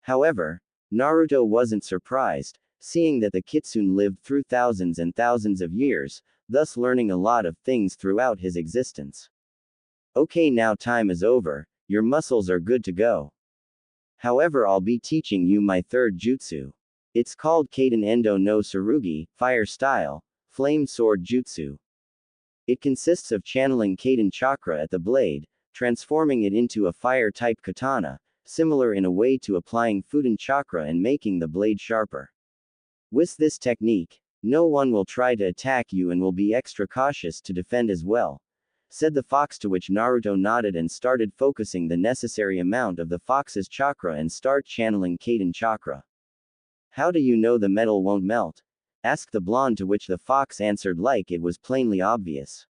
However, Naruto wasn't surprised, seeing that the kitsune lived through thousands and thousands of years, thus learning a lot of things throughout his existence. Okay, now time is over, your muscles are good to go. However, I'll be teaching you my third jutsu. It's called Kaden Endo no Tsurugi, fire style, flame sword jutsu. It consists of channeling Kaden chakra at the blade, transforming it into a fire-type katana, similar in a way to applying Fuden chakra and making the blade sharper. With this technique, no one will try to attack you and will be extra cautious to defend as well, said the fox, to which Naruto nodded and started focusing the necessary amount of the fox's chakra and start channeling Kaden chakra. How do you know the metal won't melt? Asked the blonde, to which the fox answered like it was plainly obvious.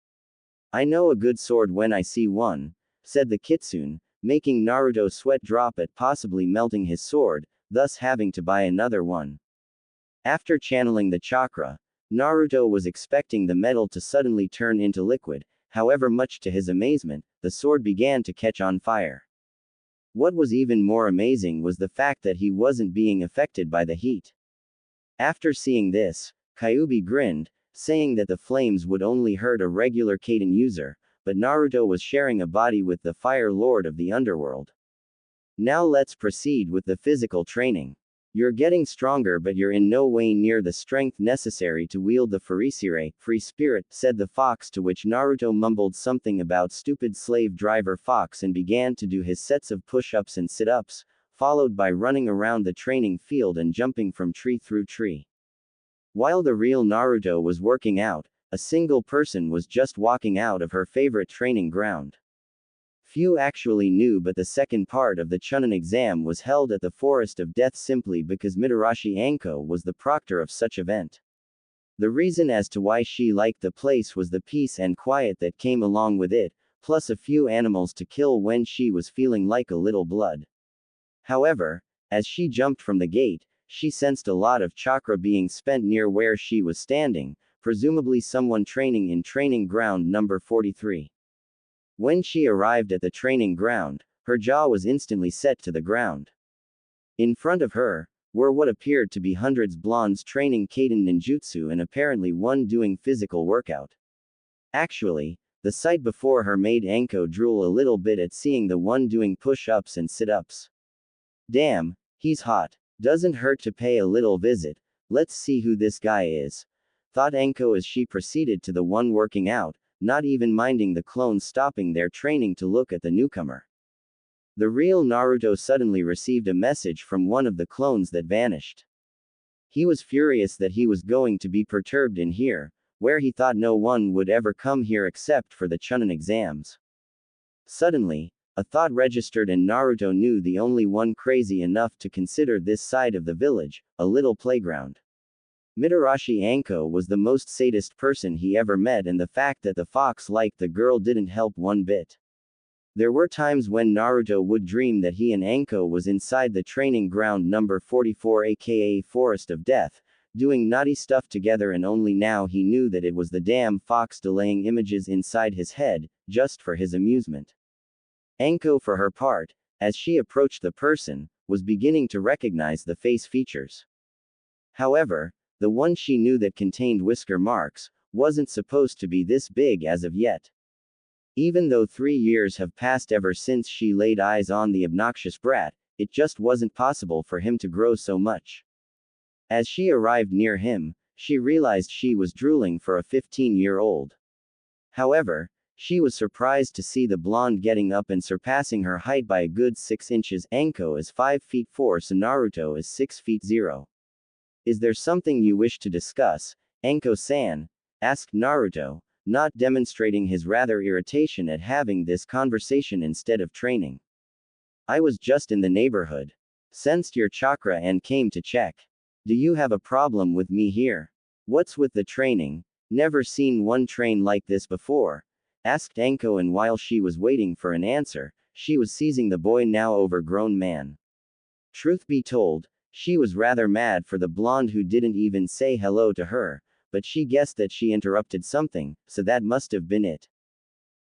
I know a good sword when I see one, said the kitsune, making Naruto sweat drop at possibly melting his sword, thus having to buy another one. After channeling the chakra, Naruto was expecting the metal to suddenly turn into liquid, however, much to his amazement, the sword began to catch on fire. What was even more amazing was the fact that he wasn't being affected by the heat. After seeing this, Kyuubi grinned, saying that the flames would only hurt a regular Kaden user, but Naruto was sharing a body with the Fire Lord of the Underworld. Now let's proceed with the physical training. You're getting stronger, but you're in no way near the strength necessary to wield the Furisire, free spirit, said the fox, to which Naruto mumbled something about stupid slave driver fox and began to do his sets of push-ups and sit-ups, followed by running around the training field and jumping from tree through tree. While the real Naruto was working out, a single person was just walking out of her favorite training ground. Few actually knew, but the second part of the Chunin exam was held at the Forest of Death simply because Mitarashi Anko was the proctor of such event. The reason as to why she liked the place was the peace and quiet that came along with it, plus a few animals to kill when she was feeling like a little blood. However, as she jumped from the gate, she sensed a lot of chakra being spent near where she was standing, presumably someone training in training ground number 43. When she arrived at the training ground, her jaw was instantly set to the ground. In front of her were what appeared to be hundreds blondes training Kaiden ninjutsu and apparently one doing physical workout. Actually, the sight before her made Anko drool a little bit at seeing the one doing push-ups and sit-ups. Damn, he's hot. Doesn't hurt to pay a little visit. Let's see who this guy is, thought Anko as she proceeded to the one working out, not even minding the clones stopping their training to look at the newcomer. The real Naruto suddenly received a message from one of the clones that vanished. He was furious that he was going to be perturbed in here, where he thought no one would ever come here except for the Chunin exams. Suddenly, a thought registered and Naruto knew the only one crazy enough to consider this side of the village a little playground. Mitarashi Anko was the most sadist person he ever met, and the fact that the fox liked the girl didn't help one bit. There were times when Naruto would dream that he and Anko was inside the training ground number 44 aka Forest of Death, doing naughty stuff together, and only now he knew that it was the damn fox delaying images inside his head, just for his amusement. Anko, for her part, as she approached the person, was beginning to recognize the face features. However, the one she knew that contained whisker marks wasn't supposed to be this big as of yet. Even though 3 years have passed ever since she laid eyes on the obnoxious brat, it just wasn't possible for him to grow so much. As she arrived near him, she realized she was drooling for a 15-year-old. However, she was surprised to see the blonde getting up and surpassing her height by a good 6 inches. Anko is 5 feet 4, so Naruto is 6 feet 0. Is there something you wish to discuss, Anko-san? Asked Naruto, not demonstrating his rather irritation at having this conversation instead of training. I was just in the neighborhood. Sensed your chakra and came to check. Do you have a problem with me here? What's with the training? Never seen one train like this before, asked Anko, and while she was waiting for an answer, she was seizing the boy now overgrown man. Truth be told, she was rather mad for the blonde who didn't even say hello to her, but she guessed that she interrupted something, so that must have been it.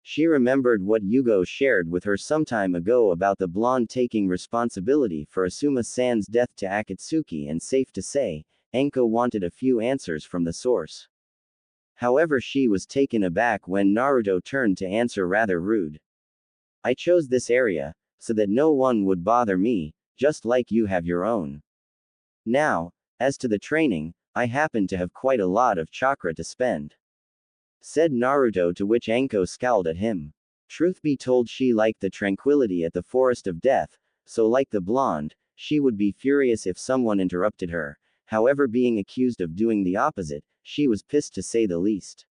She remembered what Yugo shared with her some time ago about the blonde taking responsibility for Asuma-san's death to Akatsuki, and safe to say, Anko wanted a few answers from the source. However, she was taken aback when Naruto turned to answer rather rude. I chose this area, so that no one would bother me, just like you have your own. Now, as to the training, I happen to have quite a lot of chakra to spend, said Naruto, to which Anko scowled at him. Truth be told, she liked the tranquility at the Forest of Death, so like the blonde, she would be furious if someone interrupted her. However, being accused of doing the opposite, she was pissed to say the least.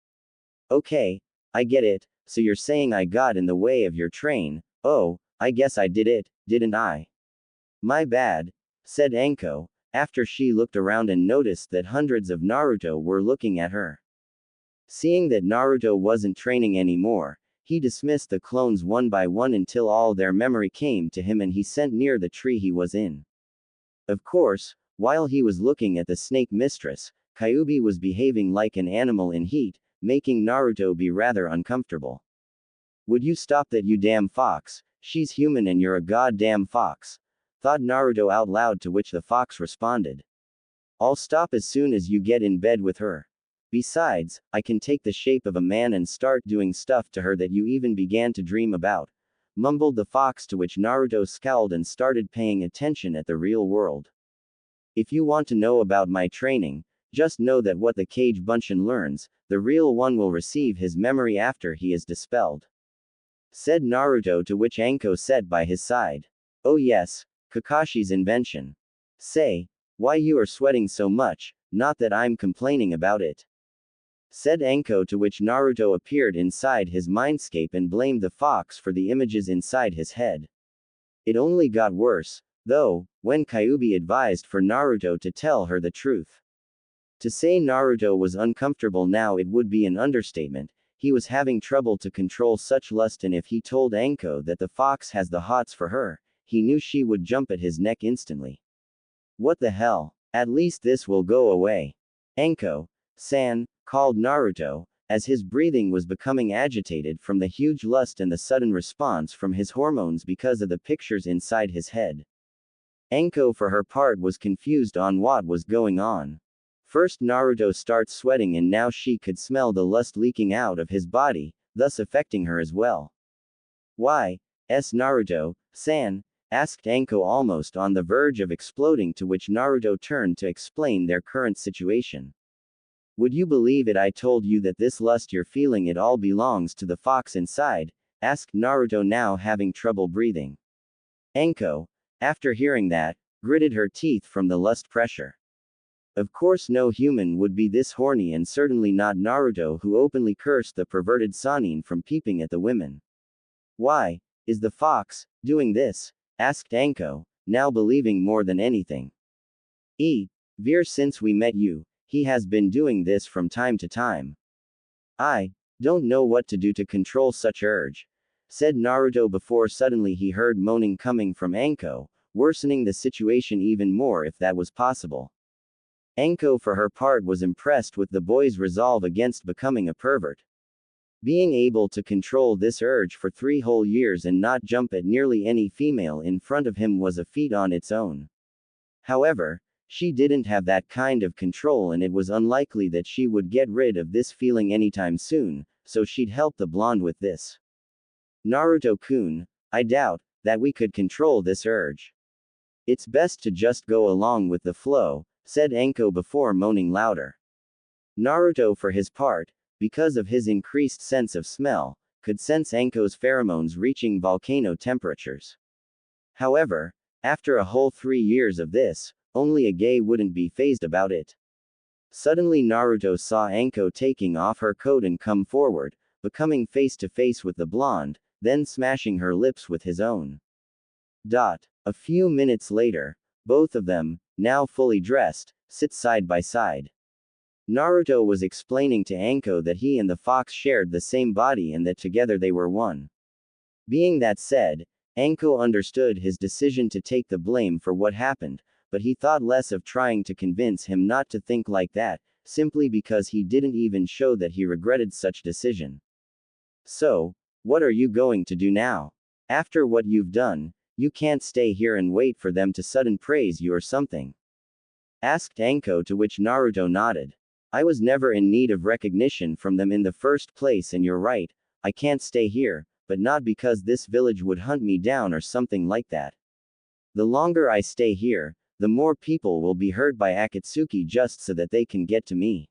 Okay, I get it, so you're saying I got in the way of your train. Oh, I guess I did it, didn't I? My bad, said Anko, after she looked around and noticed that hundreds of Naruto were looking at her. Seeing that Naruto wasn't training anymore, he dismissed the clones one by one until all their memory came to him and he sent near the tree he was in. Of course, while he was looking at the snake mistress, Kyuubi was behaving like an animal in heat, making Naruto be rather uncomfortable. Would you stop that, you damn fox? She's human and you're a goddamn fox, thought Naruto out loud, to which the fox responded. I'll stop as soon as you get in bed with her. Besides, I can take the shape of a man and start doing stuff to her that you even began to dream about, mumbled the fox, to which Naruto scowled and started paying attention at the real world. If you want to know about my training, just know that what the Kage Bunshin learns, the real one will receive his memory after he is dispelled, said Naruto, to which Anko sat by his side. Oh yes, Kakashi's invention. Say, why you are sweating so much, not that I'm complaining about it. Said Enko, to which Naruto appeared inside his mindscape and blamed the fox for the images inside his head. It only got worse, though, when Kyuubi advised for Naruto to tell her the truth. To say Naruto was uncomfortable now it would be an understatement. He was having trouble to control such lust, and if he told Enko that the fox has the hots for her, he knew she would jump at his neck instantly. What the hell? At least this will go away. Enko-san, called Naruto, as his breathing was becoming agitated from the huge lust and the sudden response from his hormones because of the pictures inside his head. Enko, for her part, was confused on what was going on. First Naruto starts sweating and now she could smell the lust leaking out of his body, thus affecting her as well. Why, Naruto-san? Asked Enko, almost on the verge of exploding, to which Naruto turned to explain their current situation. Would you believe it, I told you that this lust you're feeling, it all belongs to the fox inside? Asked Naruto, now having trouble breathing. Enko, after hearing that, gritted her teeth from the lust pressure. Of course no human would be this horny, and certainly not Naruto, who openly cursed the perverted Sannin from peeping at the women. Why is the fox doing this? Asked Enko, now believing more than anything. Veer, since we met you, he has been doing this from time to time. I don't know what to do to control such urge, said Naruto, before suddenly he heard moaning coming from Enko, worsening the situation even more if that was possible. Enko, for her part, was impressed with the boy's resolve against becoming a pervert. Being able to control this urge for 3 whole years and not jump at nearly any female in front of him was a feat on its own. However, she didn't have that kind of control, and it was unlikely that she would get rid of this feeling anytime soon, so she'd help the blonde with this. Naruto-kun, I doubt that we could control this urge. It's best to just go along with the flow, said Enko before moaning louder. Naruto, for his part, because of his increased sense of smell, could sense Enko's pheromones reaching volcano temperatures. However, after a whole 3 years of this, only a gay wouldn't be fazed about it. Suddenly Naruto saw Enko taking off her coat and come forward, becoming face to face with the blonde, then smashing her lips with his own. A few minutes later, both of them, now fully dressed, sit side by side. Naruto was explaining to Enko that he and the fox shared the same body and that together they were one. Being that said, Enko understood his decision to take the blame for what happened, but he thought less of trying to convince him not to think like that, simply because he didn't even show that he regretted such decision. So, what are you going to do now? After what you've done, you can't stay here and wait for them to sudden praise you or something. Asked Enko, to which Naruto nodded. I was never in need of recognition from them in the first place, and you're right, I can't stay here, but not because this village would hunt me down or something like that. The longer I stay here, the more people will be hurt by Akatsuki just so that they can get to me.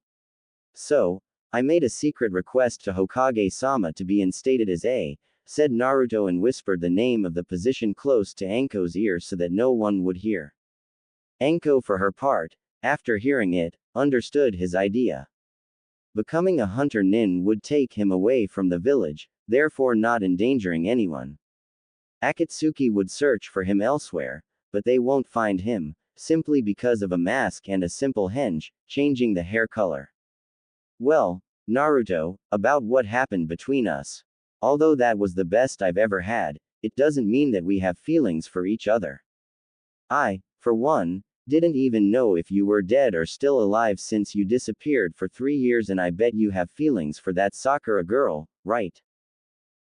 So, I made a secret request to Hokage-sama to be instated as said Naruto, and whispered the name of the position close to Enko's ear so that no one would hear. Enko, for her part, after hearing it, understood his idea. Becoming a hunter nin would take him away from the village, therefore not endangering anyone. Akatsuki would search for him elsewhere, but they won't find him, simply because of a mask and a simple henge, changing the hair color. Well, Naruto, about what happened between us. Although that was the best I've ever had, it doesn't mean that we have feelings for each other. I, for one, didn't even know if you were dead or still alive since you disappeared for 3 years, and I bet you have feelings for that Sakura girl, right?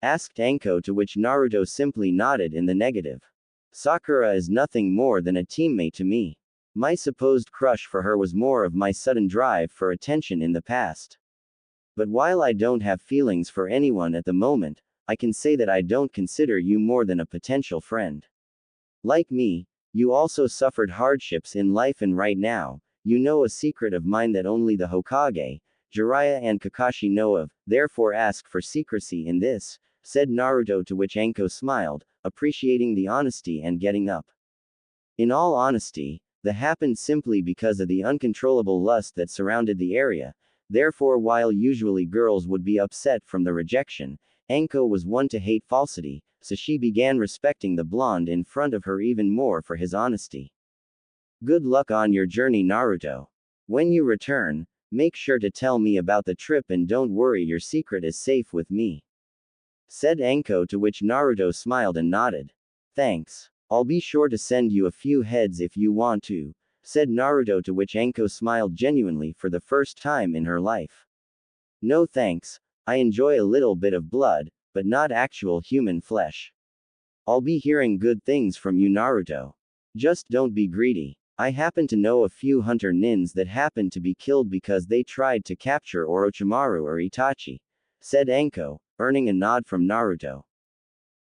Asked Enko, to which Naruto simply nodded in the negative. Sakura is nothing more than a teammate to me. My supposed crush for her was more of my sudden drive for attention in the past. But while I don't have feelings for anyone at the moment, I can say that I don't consider you more than a potential friend. Like me, you also suffered hardships in life, and right now, you know a secret of mine that only the Hokage, Jiraiya and Kakashi know of, therefore ask for secrecy in this, said Naruto, to which Enko smiled, appreciating the honesty and getting up. In all honesty, that happened simply because of the uncontrollable lust that surrounded the area. Therefore, while usually girls would be upset from the rejection, Anko was one to hate falsity, so she began respecting the blonde in front of her even more for his honesty. Good luck on your journey, Naruto. When you return, make sure to tell me about the trip and don't worry, your secret is safe with me, said Anko, to which Naruto smiled and nodded. Thanks. I'll be sure to send you a few heads if you want to, said Naruto, to which Anko smiled genuinely for the first time in her life. No thanks, I enjoy a little bit of blood, but not actual human flesh. I'll be hearing good things from you, Naruto. Just don't be greedy. I happen to know a few hunter nins that happened to be killed because they tried to capture Orochimaru or Itachi, said Anko, earning a nod from Naruto.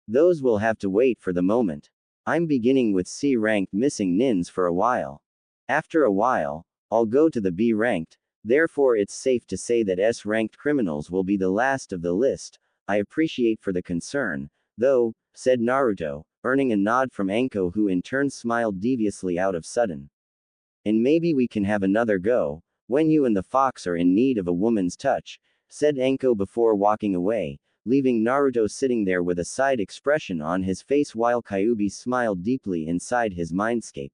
Those will have to wait for the moment. I'm beginning with C-ranked missing nins for a while. After a while, I'll go to the B-ranked, therefore it's safe to say that S-ranked criminals will be the last of the list. I appreciate for the concern, though, said Naruto, earning a nod from Anko, who in turn smiled deviously out of sudden. And maybe we can have another go, when you and the fox are in need of a woman's touch, said Anko before walking away, leaving Naruto sitting there with a side expression on his face while Kyuubi smiled deeply inside his mindscape.